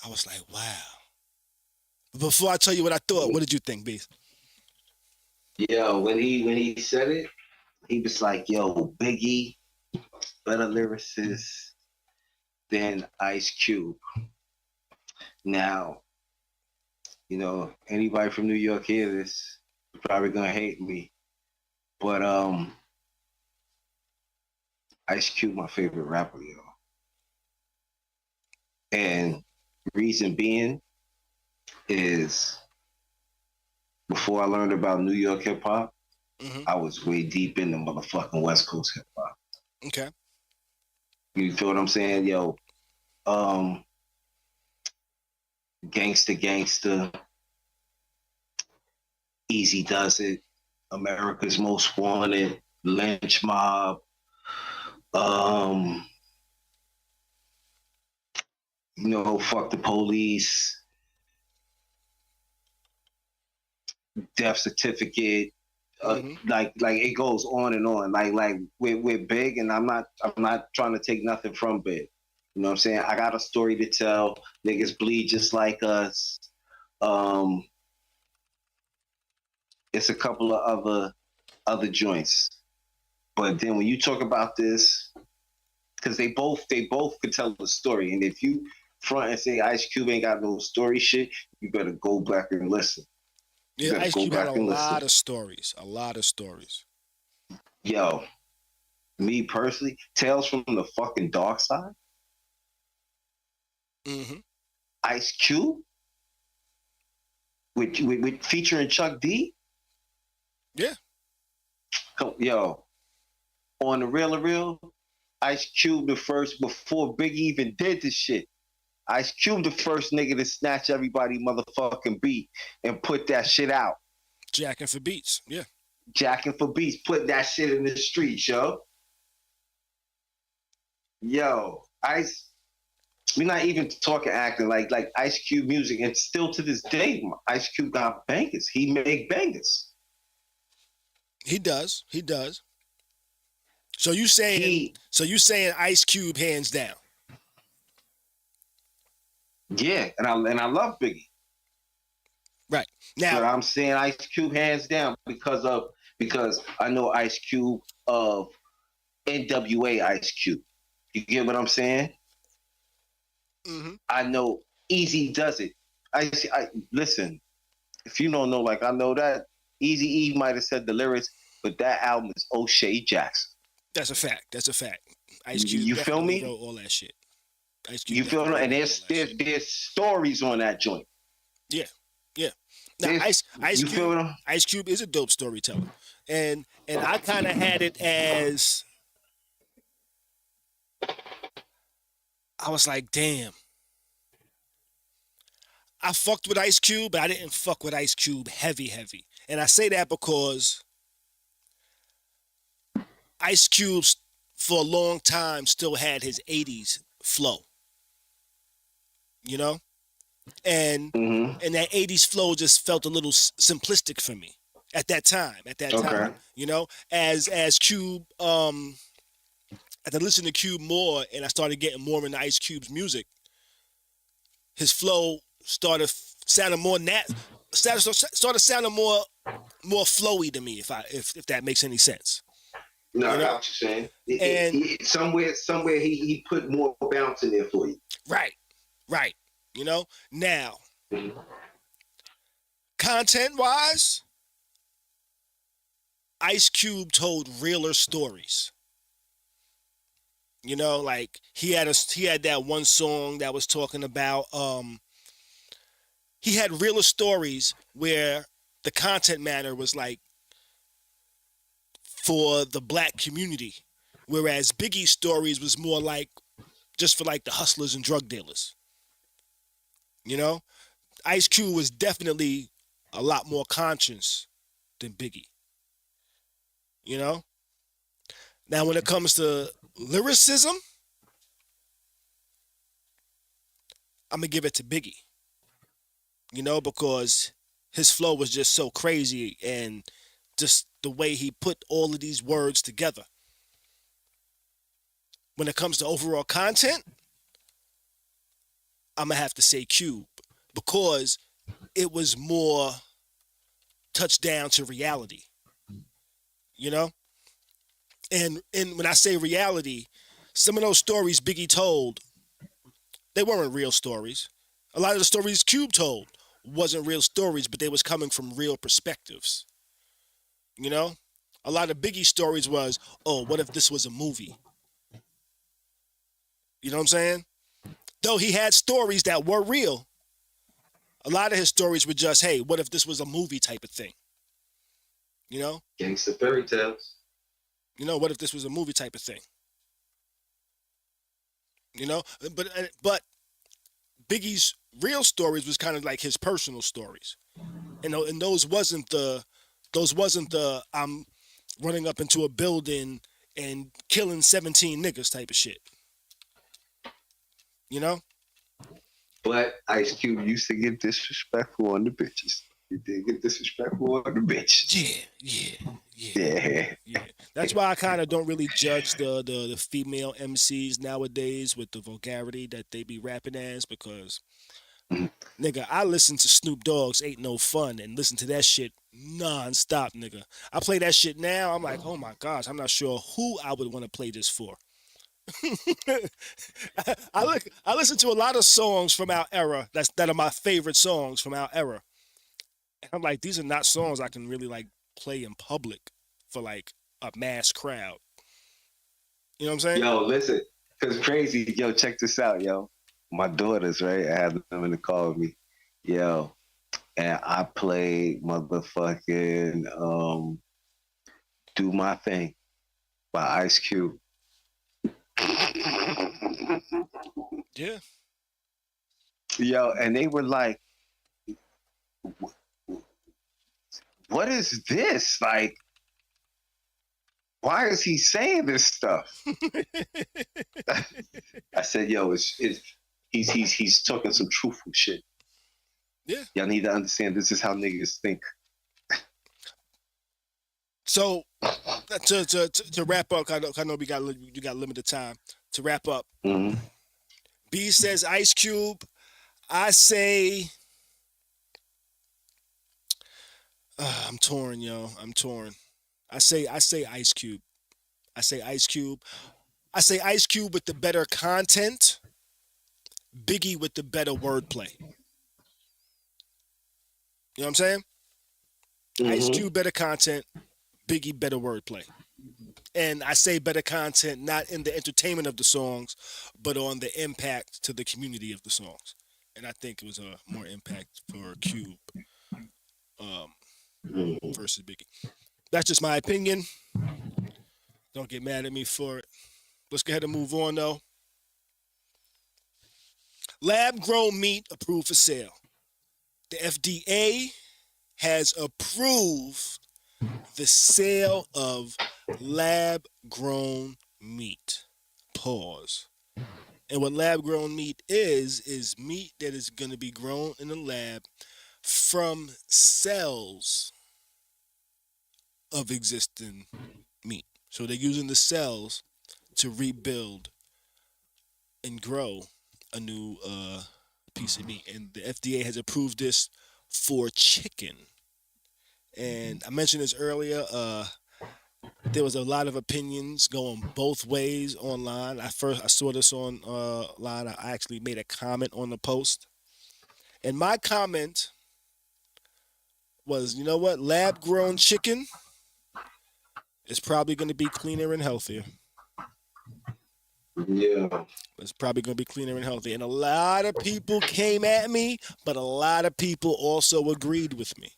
I was like, wow. But before I tell you what I thought, what did you think, B? Yeah, when he said it, he was like, yo, Biggie, better lyricist than Ice Cube. Now, you know, anybody from New York hear this, you're probably gonna hate me. But Ice Cube, my favorite rapper, yo. And reason being is before I learned about New York hip hop, I was way deep in the motherfucking West Coast hip hop. Okay. You feel what I'm saying? Yo, Gangsta, Easy Does It, America's Most Wanted, Lynch Mob, you know, Fuck the Police, Death Certificate, like it goes on and on. Like we're Big, and I'm not trying to take nothing from Big. You know what I'm saying? I got a story to tell. Niggas bleed just like us. It's a couple of other joints. But then when you talk about this, because they both could tell the story. And if you front and say Ice Cube ain't got no story shit, you better go back and listen. Yeah, You gotta Ice go Cube had back a and listen. lot of stories. A lot of stories. Yo, me personally, Tales from the fucking Dark Side, Mm-hmm. Ice Cube with featuring Chuck D. Yeah. Yo, on the real, Ice Cube the first before Biggie even did this shit. Ice Cube the first nigga to snatch everybody motherfucking beat and put that shit out. Jacking for beats. Yeah. Jacking for beats, put that shit in the streets, yo. Yo, Ice. We're not even talking acting like Ice Cube music, and still to this day, Ice Cube got bangers. He make bangers. He does. He does. So you saying Ice Cube hands down? Yeah, and I love Biggie. Right. But Now I'm saying Ice Cube hands down because I know Ice Cube of NWA Ice Cube. You get what I'm saying? mm-hmm. I know Easy does it. I listen. If you don't know, like I know that Easy E might have said the lyrics, but that album is O'Shea Jackson. That's a fact. That's a fact. Ice Cube You feel definitely me? wrote all that shit. Ice Cube You feel me? definitely And wrote all that shit. there's stories on that joint. Yeah. Yeah. Now Ice Cube is a dope storyteller. And I kind of had it as I was like, damn. I fucked with Ice Cube, but I didn't fuck with Ice Cube heavy. And I say that because Ice Cube for a long time still had his 80s flow. You know? And that 80s flow just felt a little simplistic for me at that time. Time, you know, as Cube, as I listened to Cube more and I started getting more into Ice Cube's music, his flow started sounding more started sounding more flowy to me. If that makes any sense. No, I got what you're saying. And somewhere he put more bounce in there for you. Right. You know, now, content-wise, Ice Cube told realer stories. You know, like he had that one song that was talking about he had realer stories where the content matter was like for the black community, whereas Biggie's stories was more like just for like the hustlers and drug dealers. You know, Ice Cube was definitely a lot more conscious than Biggie. You know? Now, when it comes to lyricism, I'm going to give it to Biggie. You know, because his flow was just so crazy and just the way he put all of these words together. When it comes to overall content, I'm going to have to say Cube because it was more touched down to reality, you know? And when I say reality, some of those stories Biggie told, they weren't real stories. A lot of the stories Cube told wasn't real stories, but they was coming from real perspectives, you know? A lot of Biggie stories was, oh, what if this was a movie? You know what I'm saying? Though he had stories that were real, a lot of his stories were just, hey, what if this was a movie type of thing? You know? Gangsta fairy tales. You know, what if this was a movie type of thing? You know? But Biggie's real stories was kind of like his personal stories. And those wasn't the I'm running up into a building and killing 17 niggas type of shit. You know? But Ice Cube used to get disrespectful on the bitches. He did get disrespectful on the bitches. Yeah. That's why I kind of don't really judge the female MCs nowadays with the vulgarity that they be rapping as because, nigga, I listen to Snoop Dogg's Ain't No Fun and listen to that shit non-stop, nigga. I play that shit now, I'm like, oh my gosh, I'm not sure who I would want to play this for. I listen to a lot of songs from our era that are my favorite songs from our era. And I'm like, these are not songs I can really like play in public for like a mass crowd. You know what I'm saying? Yo, listen, cause crazy. Yo, check this out, yo. My daughters, right? I had them in the car with me. Yo, and I played motherfucking "Do My Thing" by Ice Cube. Yeah. Yo, and they were like, "What is this? Like, why is he saying this stuff?" I said, "Yo, he's talking some truthful shit. Yeah. Y'all need to understand this is how niggas think." So to wrap up, I know you got limited time. To wrap up, Mm-hmm. B says Ice Cube. I say I'm torn, yo. I'm torn. I say Ice Cube. I say Ice Cube. I say Ice Cube with the better content. Biggie with the better wordplay. You know what I'm saying? Mm-hmm. Ice Cube better content. Biggie better wordplay. And I say better content not in the entertainment of the songs, but on the impact to the community of the songs. And I think it was a more impact for Cube versus Biggie. That's just my opinion. Don't get mad at me for it. Let's go ahead and move on, though. Lab-grown meat approved for sale. The FDA has approved the sale of lab-grown meat. Pause. And what lab-grown meat is meat that is going to be grown in the lab from cells of existing meat. So they're using the cells to rebuild and grow a new piece of meat. And the FDA has approved this for chicken. And I mentioned this earlier. There was a lot of opinions going both ways online. I saw this online. I actually made a comment on the post. And my comment was, you know what? Lab-grown chicken is probably going to be cleaner and healthier. Yeah. It's probably going to be cleaner and healthy. And a lot of people came at me, but a lot of people also agreed with me.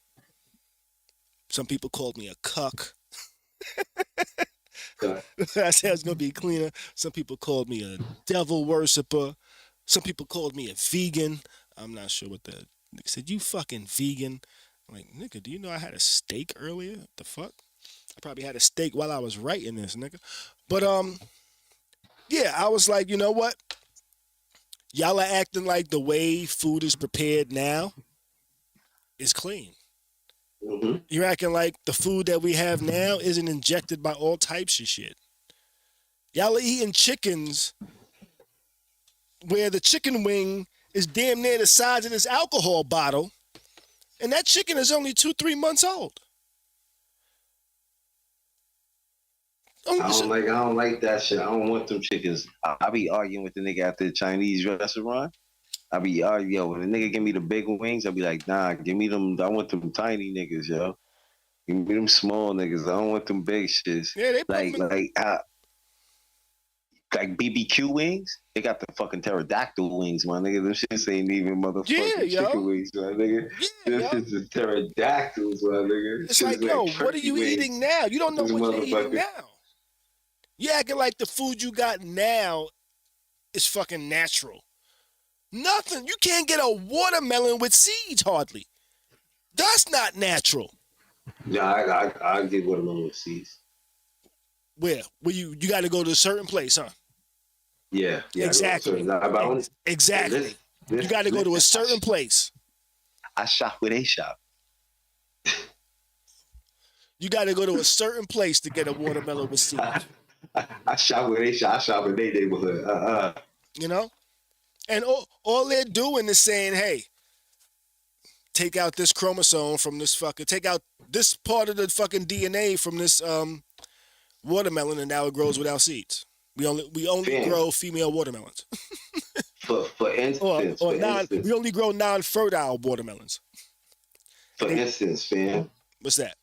Some people called me a cuck. I said it's going to be cleaner. Some people called me a devil worshiper. Some people called me a vegan. I'm not sure what the nigga said. You fucking vegan. I'm like, nigga, do you know I had a steak earlier? What the fuck? I probably had a steak while I was writing this, nigga. But yeah, I was like, you know what? Y'all are acting like the way food is prepared now is clean. Mm-hmm. You're acting like the food that we have now isn't injected by all types of shit. Y'all are eating chickens where the chicken wing is damn near the size of this alcohol bottle, and that chicken is only 2-3 months old. I don't like that shit. I don't want them chickens. I be arguing with the nigga at the Chinese restaurant. I be arguing, yo, when the nigga give me the big wings, I be like, nah, give me them. I want them tiny niggas, yo. Give me them small niggas. I don't want them big shits. Yeah, they like BBQ wings. They got the fucking pterodactyl wings, my nigga. Them shits ain't even motherfucking chicken wings, my nigga. Them shits is pterodactyls, my nigga. It's like, yo, what are you eating now? You don't know what you're eating now. You acting like the food you got now is fucking natural. Nothing. You can't get a watermelon with seeds hardly. That's not natural. Yeah, I get watermelon with seeds. Where you got to go to a certain place, huh? Yeah. Exactly. Exactly. You got to go to a certain place. I shop where they shop. You got to go to a certain place to get a watermelon with seeds. I shop where they shop. I shop in their neighborhood. You know? And all they're doing is saying, hey, take out this chromosome from this fucking, take out this part of the fucking DNA from this watermelon, and now it grows without seeds. We only grow female watermelons. For instance, we only grow non-fertile watermelons. For instance, fam, What's that?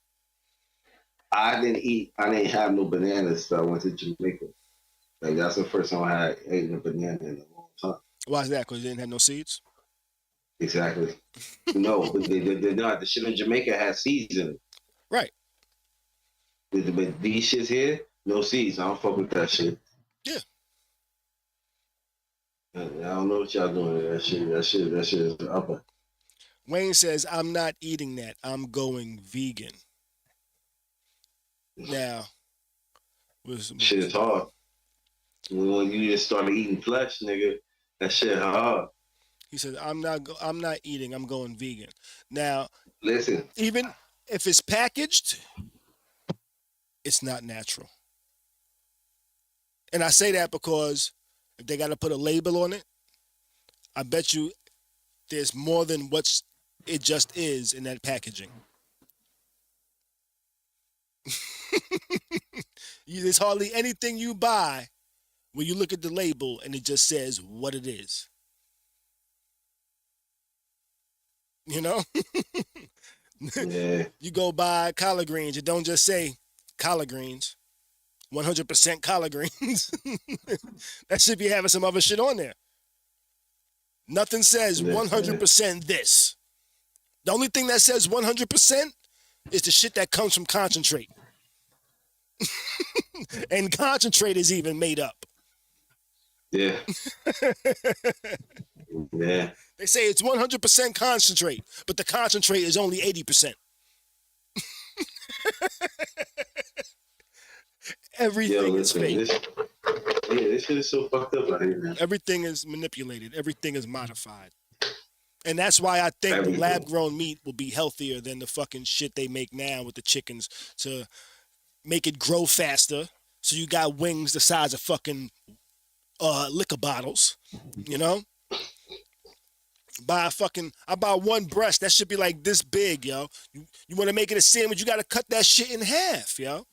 I didn't have no bananas till I went to Jamaica. Like that's the first time I had eaten a banana in a long time. Why is that? Because you didn't have no seeds? Exactly. No, but they're not. The shit in Jamaica has seeds in it. Right. But these shits here, no seeds. I don't fuck with that shit. Yeah. I don't know what y'all doing to that shit. That shit is upper. Wayne says, I'm not eating that. I'm going vegan. Now, Shit is hard. When you just started eating flesh, nigga, that shit hard. he says, I'm not eating. I'm going vegan. Now, Listen, even if it's packaged, it's not natural. And I say that because if they got to put a label on it, I bet you there's more than it just is in that packaging. There's hardly anything you buy when you look at the label and it just says what it is. You know? yeah. You go buy collard greens, it don't just say collard greens. 100% collard greens. That should be having some other shit on there. Nothing says 100% this. The only thing that says 100% is the shit that comes from concentrate. And concentrate is even made up. Yeah. Yeah. They say it's 100% concentrate, but the concentrate is only 80%. Everything is fake. This shit is so fucked up out here, man. Everything is manipulated. Everything is modified. And that's why I think Everything. the lab-grown meat will be healthier than the fucking shit they make now with the chickens to make it grow faster. So you got wings the size of fucking liquor bottles, you know? I buy one breast, that should be like this big, yo. You want to make it a sandwich, you got to cut that shit in half, yo.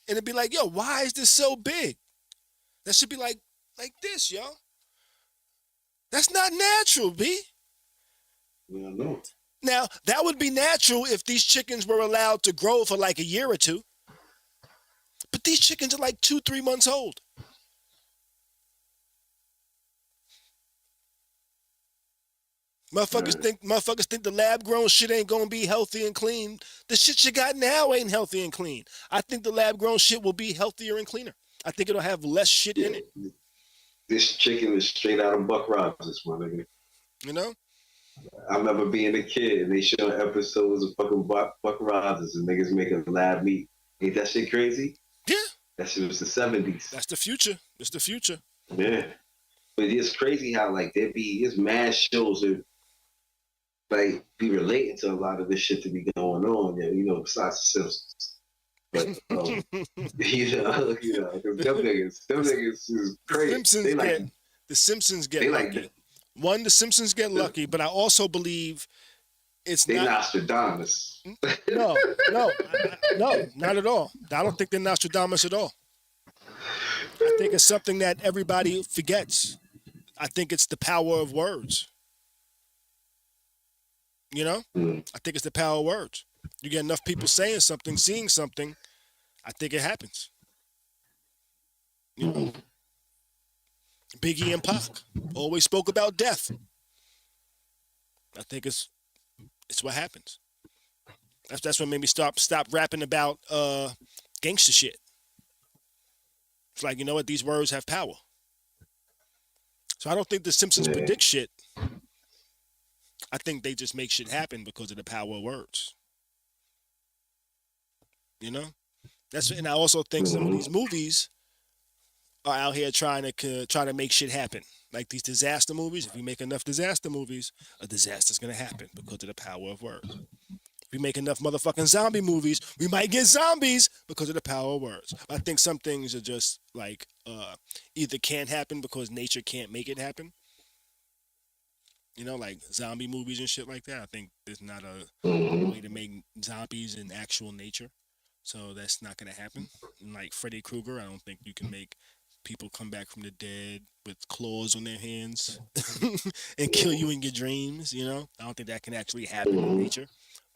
And it'd be like, yo, why is this so big? That should be like this, yo. That's not natural, B. Yeah, no. Now, that would be natural if these chickens were allowed to grow for like a year or two. But these chickens are like 2-3 months old. Motherfuckers think the lab grown shit ain't gonna be healthy and clean. The shit you got now ain't healthy and clean. I think the lab grown shit will be healthier and cleaner. I think it'll have less shit in it. This chicken is straight out of Buck Rogers, my nigga. You know? I remember being a kid and they showing episodes of fucking Buck Rogers and niggas making lab meat. Ain't that shit crazy? Yeah. That shit was the 70s. That's the future. It's the future. Yeah. But it's crazy how like there's mad shows that like be relating to a lot of this shit to be going on, you know, besides the Simpsons. But you know, them niggas is crazy. The Simpsons get lucky. The Simpsons get lucky, but I also believe they Nostradamus. No, not at all. I don't think they're Nostradamus at all. I think it's something that everybody forgets. I think it's the power of words. You know? I think it's the power of words. You get enough people saying something, seeing something, I think it happens. You know? Biggie and Pac always spoke about death. I think it's what happens. That's what made me stop rapping about gangster shit. It's like, you know what? These words have power. So I don't think the Simpsons predict shit. I think they just make shit happen because of the power of words. You know? And I also think some of these movies are out here trying to make shit happen. Like these disaster movies. If we make enough disaster movies, a disaster's gonna happen because of the power of words. If we make enough motherfucking zombie movies, we might get zombies because of the power of words. I think some things are just like either can't happen because nature can't make it happen. You know, like zombie movies and shit like that. I think there's not a way to make zombies in actual nature. So that's not going to happen. And like Freddy Krueger, I don't think you can make people come back from the dead with claws on their hands and kill you in your dreams. You know, I don't think that can actually happen in nature,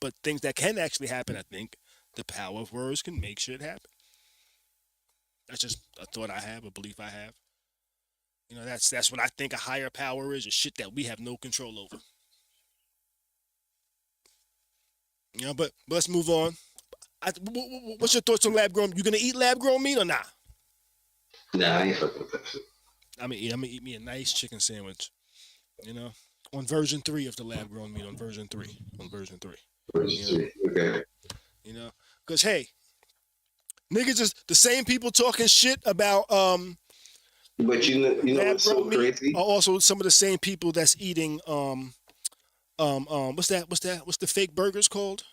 but things that can actually happen, I think the power of words can make shit happen. That's just a thought I have, a belief I have. You know, that's what I think a higher power is, a shit that we have no control over. You know, but let's move on. What's your thoughts on lab grown? You gonna eat lab grown meat or not? Nah, I ain't fucking with that shit. I'm gonna eat me a nice chicken sandwich. You know, on version 3 of the lab grown meat. On version 3. Okay. You know, because hey, niggas is the same people talking shit about But you know what's so crazy? Are also some of the same people that's eating what's the fake burgers called?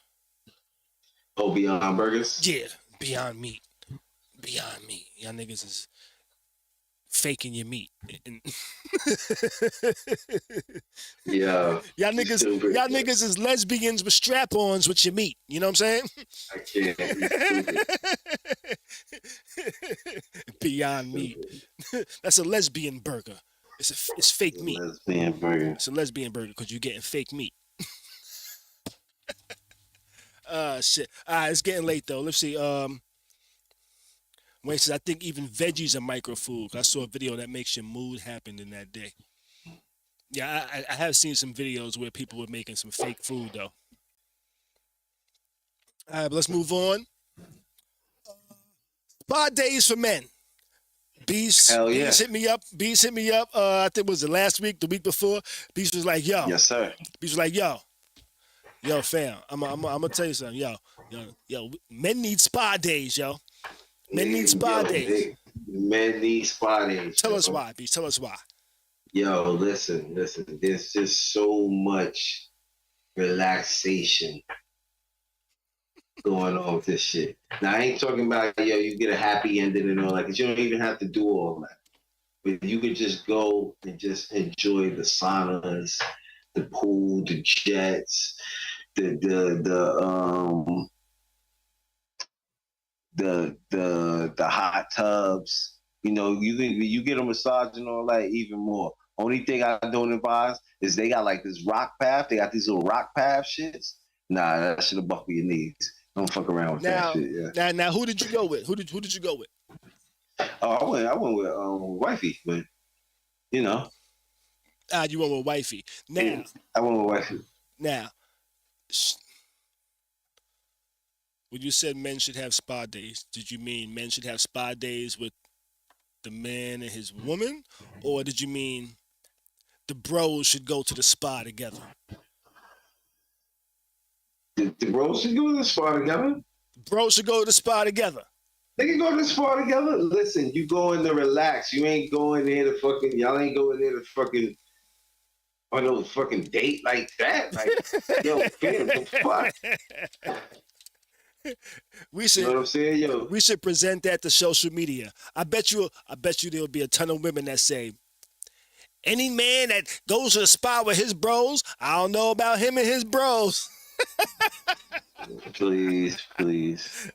Oh, Beyond Burgers? Yeah, Beyond Meat. Beyond Meat. Y'all niggas is faking your meat. Yeah. Y'all niggas is lesbians with strap-ons with your meat. You know what I'm saying? I can't. Beyond Meat. That's a lesbian burger. It's fake meat. Lesbian burger. It's a lesbian burger because you're getting fake meat. Shit. All right, it's getting late though. Let's see. Wait, says I think even veggies are microfood. I saw a video that makes your mood happen in that day. Yeah, I have seen some videos where people were making some fake food though. All right, but let's move on. Spa days for men. Beast, Hell yeah. Beast hit me up. I think it was the last week, the week before. Beast was like, "Yo." Yes, sir. Beast was like, "Yo, fam, I'm gonna tell you something. Yo, men need spa days, yo. Men need spa days. Men need spa days. Tell us why, Beast. Tell us why. Yo, listen. There's just so much relaxation going on with this shit. Now, I ain't talking about, you get a happy ending and all that, because you don't even have to do all that. But you could just go and just enjoy the saunas, the pool, the jets, the hot tubs. You know, you get a massage and all that even more. Only thing I don't advise is they got like this rock path. They got these little rock path shits. Nah, that should have buckle your knees. Don't fuck around with that shit. Yeah. Now, who did you go with? Who did you go with? Oh, I went with wifey, but you know. You went with wifey. Now, I went with wifey. Now, when you said men should have spa days, did you mean men should have spa days with the man and his woman, or did you mean the bros should go to the spa together? The bros should go to the spa together? Bros should go to the spa together. They can go to the spa together. Listen, you go in to relax. You ain't going there to fucking, y'all ain't going there to fucking, on no fucking date like that. Like, yo, fam, the fuck? We should, you know what I'm saying? Yo. We should present that to social media. I bet you there'll be a ton of women that say, any man that goes to the spa with his bros, I don't know about him and his bros. Please.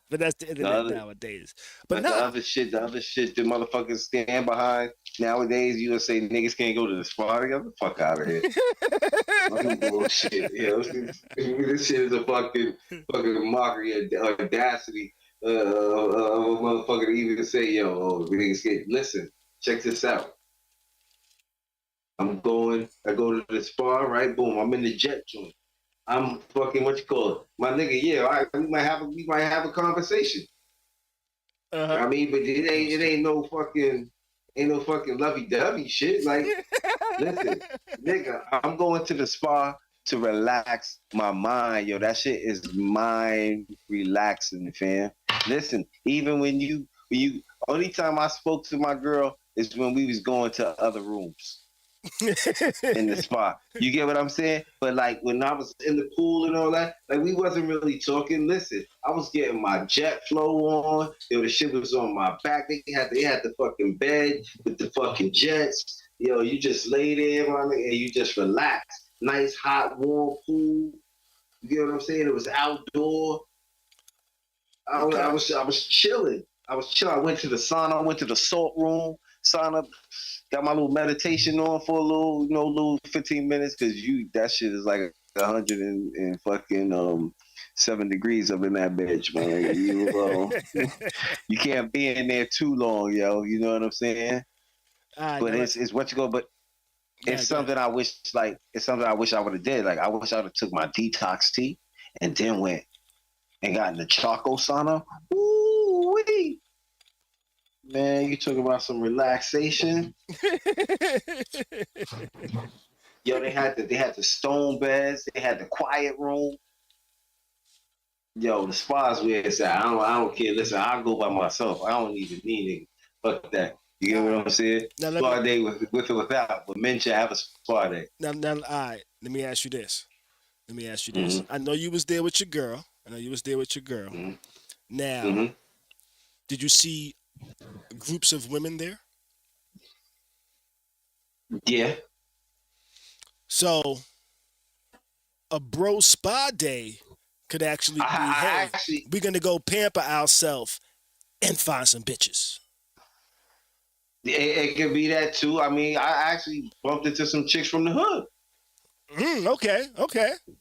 But that's the internet nowadays. But the other shit, the motherfuckers stand behind nowadays. You gonna say niggas can't go to the spa together? Fuck out of here. Bullshit. You know, this shit is a fucking mockery, audacity of a motherfucker to even say, niggas can't. Listen, check this out. I go to the spa, right? Boom, I'm in the jet joint. I'm fucking, what you call it? My nigga, we might have a conversation. Uh-huh. I mean, but it ain't no fucking lovey-dovey shit. Like, listen, nigga, I'm going to the spa to relax my mind. Yo, that shit is mind relaxing, fam. Listen, even when you only time I spoke to my girl is when we was going to other rooms. In the spa. You get what I'm saying? But like when I was in the pool and all that, like we wasn't really talking. Listen, I was getting my jet flow on. The shit was on my back. They had the fucking bed with the fucking jets. You just lay there, my nigga, and you just relax. Nice, hot, warm pool. You get what I'm saying? It was outdoor. I was chilling. I went to the sauna. I went to the salt room. sign up, got my little meditation on for a little 15 minutes because that shit is like 100 and fucking 7 degrees up in that bitch, man. You can't be in there too long, yo. You know what I'm saying? But it's what you go. But it's something I wish, it's something I wish I would have did. Like I wish I would have took my detox tea and then went and got in the charcoal sauna. Ooh wee. Man, you talking about some relaxation? Yo, they had the stone beds, they had the quiet room. Yo, the spas where it's at. I don't care. Listen, I'll go by myself. I don't even need nigga. Fuck that. You get what I'm saying? Spa day with or without, but men should have a spa day. Now, all right. Let me ask you this. Mm-hmm. I know you was there with your girl. Mm-hmm. Now, did you see groups of women there? Yeah. So, a bro spa day could actually be, we're going to go pamper ourselves and find some bitches. It could be that too. I mean, I actually bumped into some chicks from the hood. Okay.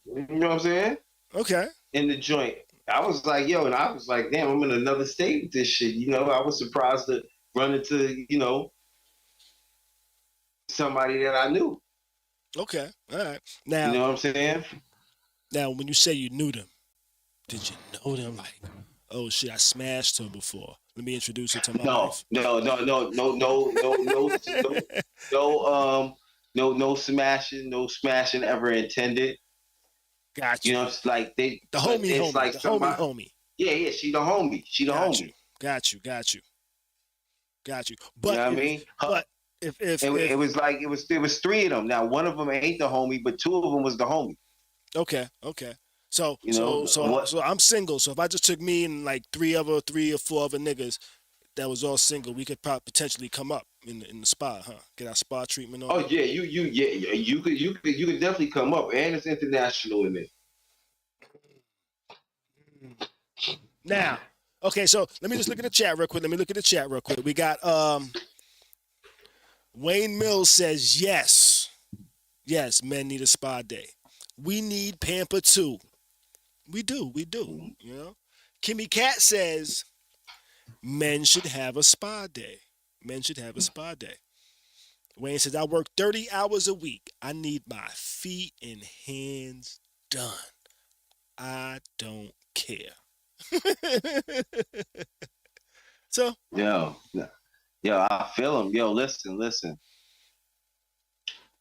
You know what I'm saying? Okay. In the joint. I was like, yo, and I was like, damn, I'm in another state with this shit. You know, I was surprised to run into, somebody that I knew. Okay. All right. Now, you know what I'm saying? Now, when you say you knew them, did you know them like, oh shit, I smashed her before? Let me introduce her to my wife. No, smashing ever intended. Gotcha. You know, it's like the homie. Yeah, she the homie. Got you. But you know what I mean? But if it was like it was 3 of them. Now one of them ain't the homie, but 2 of them was the homie. Okay. So I'm single. So if I just took me and like 3 or 4 other niggas that was all single, we could potentially come up in the spa, huh? Get our spa treatment on. Oh yeah, you could definitely come up, and it's international in it. Now, okay, so let me just look at the chat real quick. We got Wayne Mills says yes, men need a spa day. We need pamper too. We do. You know, Kimmy Cat says men should have a spa day. Wayne says I work 30 hours a week. I need my feet and hands done. I don't care. So yo, I feel him. Yo, listen.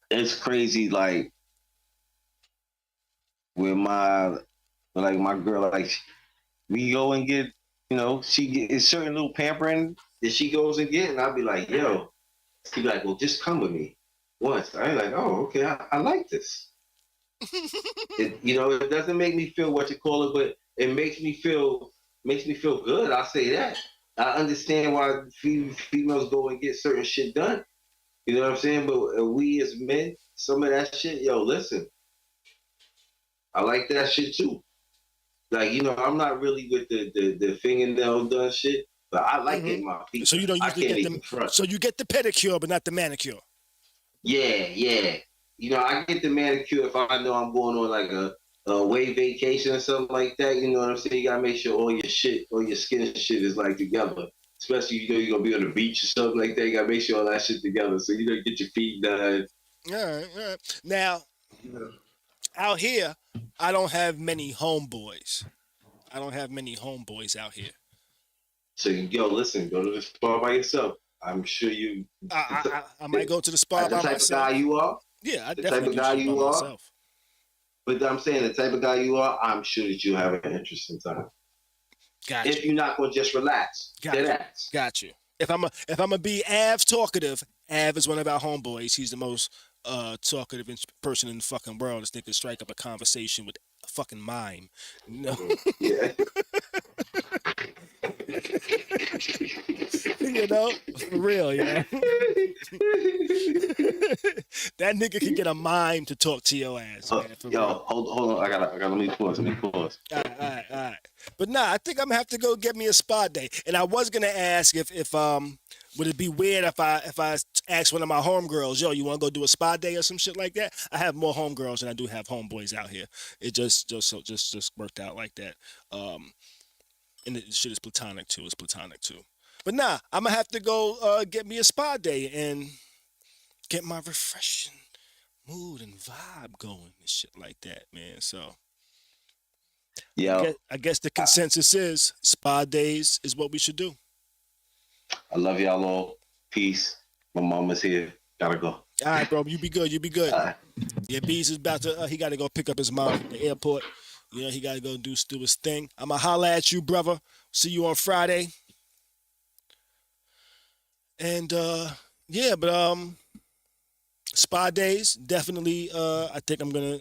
It's crazy, like with my girl, like we go and get, she get certain little pampering that she goes and get, and I'll be like, yo, she'd be like, well, just come with me once. I'm like, oh, okay, I like this. It doesn't make me feel what you call it, but it makes me feel good. I'll say that. I understand why females go and get certain shit done. You know what I'm saying? But we as men, some of that shit, yo, listen, I like that shit too. Like, I'm not really with the fingernail done shit, but I like getting my feet. So you don't usually get them. So you get the pedicure, but not the manicure. Yeah. I get the manicure if I know I'm going on like a away vacation or something like that. You know what I'm saying? You gotta make sure all your skin and shit is like together. Especially you're gonna be on the beach or something like that. You gotta make sure all that shit together. So you get your feet done. All right. Now, out here, I don't have many homeboys. Out here. So listen, go to the spa by yourself. I'm sure you. I might go to the spa by myself. The type of guy you are. Yeah, the type of guy you are. Myself. But I'm saying the type of guy you are, I'm sure that you have an interesting time. Gotcha. If you're not gonna just relax. Got you. If I'm gonna be Av's talkative, Av is one of our homeboys. He's the most talkative person in the fucking world. This nigga strike up a conversation with a fucking mime. No. Yeah. For real, yeah. That nigga can get a mime to talk to your ass, man. Hold on. I gotta let me pause. All right. But nah, I think I'm gonna have to go get me a spa day. And I was gonna ask if Would it be weird if I asked one of my homegirls, yo, you want to go do a spa day or some shit like that? I have more homegirls than I do have homeboys out here. It just worked out like that. And the shit is platonic too. It's platonic too. But nah, I'm gonna have to go get me a spa day and get my refreshing mood and vibe going and shit like that, man. So Yo, I guess the consensus is spa days is what we should do. I love y'all all. Peace. My mama's here. Gotta go. All right, bro. You be good. You be good. Right. Yeah, Bees is about to. He got to go pick up his mom at the airport. You know, he got to go do his thing. I'ma holla at you, brother. See you on Friday. And yeah, but spa days definitely. I think I'm gonna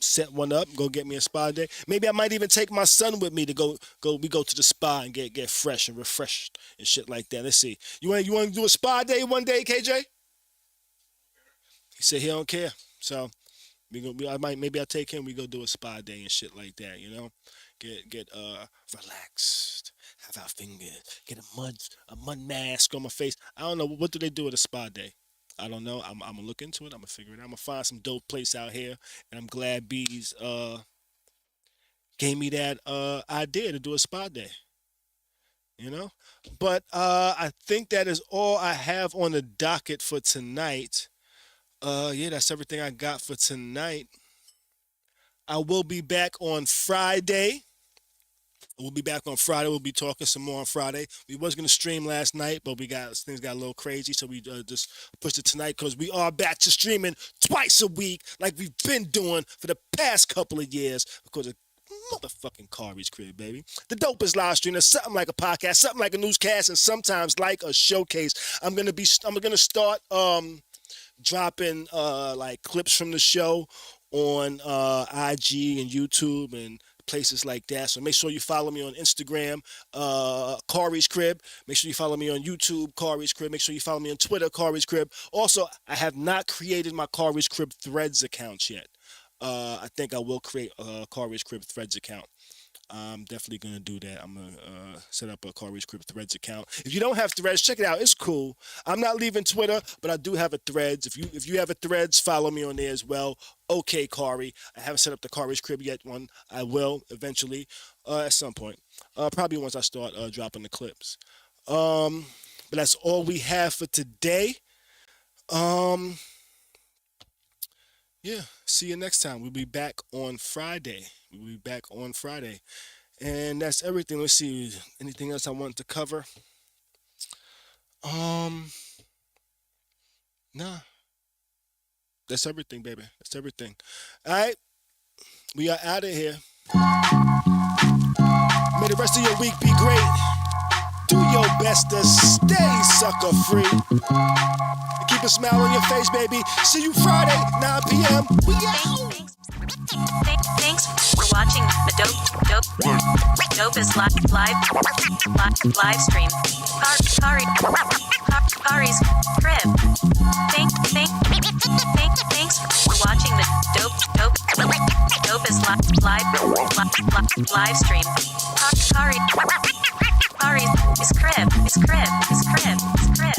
set one up. Go get me a spa day. Maybe I might even take my son with me to go. We go to the spa and get fresh and refreshed and shit like that. Let's see. You want to do a spa day one day, KJ? He said he don't care. So maybe I'll take him. We go do a spa day and shit like that. You know, get relaxed. Have our fingers. Get a mud mask on my face. I don't know, what do they do at a spa day? I don't know. I'm gonna look into it. I'm gonna figure it out. I'm gonna find some dope place out here, and I'm glad Bees gave me that idea to do a spa day. You know, but I think that is all I have on the docket for tonight. Yeah, that's everything I got for tonight. I will be back on Friday. We'll be back on Friday. We'll be talking some more on Friday. We was going to stream last night, but things got a little crazy, so we just pushed it tonight because we are back to streaming twice a week like we've been doing for the past couple of years because of motherfucking Khary's crib, baby. The dopest live stream. There's something like a podcast, something like a newscast, and sometimes like a showcase. I'm gonna start dropping like clips from the show on IG and YouTube and places like that. So make sure you follow me on Instagram, Khary's Crib. Make sure you follow me on YouTube, Khary's Crib. Make sure you follow me on Twitter, Khary's Crib. Also, I have not created my Khary's Crib Threads account yet. I think I will create a Khary's Crib Threads account. I'm definitely going to do that. I'm going to set up a Khary's Crib Threads account. If you don't have Threads, check it out. It's cool. I'm not leaving Twitter, but I do have a Threads. If you have a Threads, follow me on there as well. Okay, Khary. I haven't set up the Khary's Crib yet. I will eventually at some point. Probably once I start dropping the clips. But that's all we have for today. Yeah, see you next time. We'll be back on Friday. And that's everything. Let's see. Anything else I wanted to cover? Nah. That's everything, baby. That's everything. All right. We are out of here. May the rest of your week be great. Do your best to stay sucker free. Keep a smile on your face, baby. See you Friday, 9 p.m. We out. Thanks for watching the dopest live stream. Khary's Crib. Thanks for watching the dopest live stream. Khary's Crib.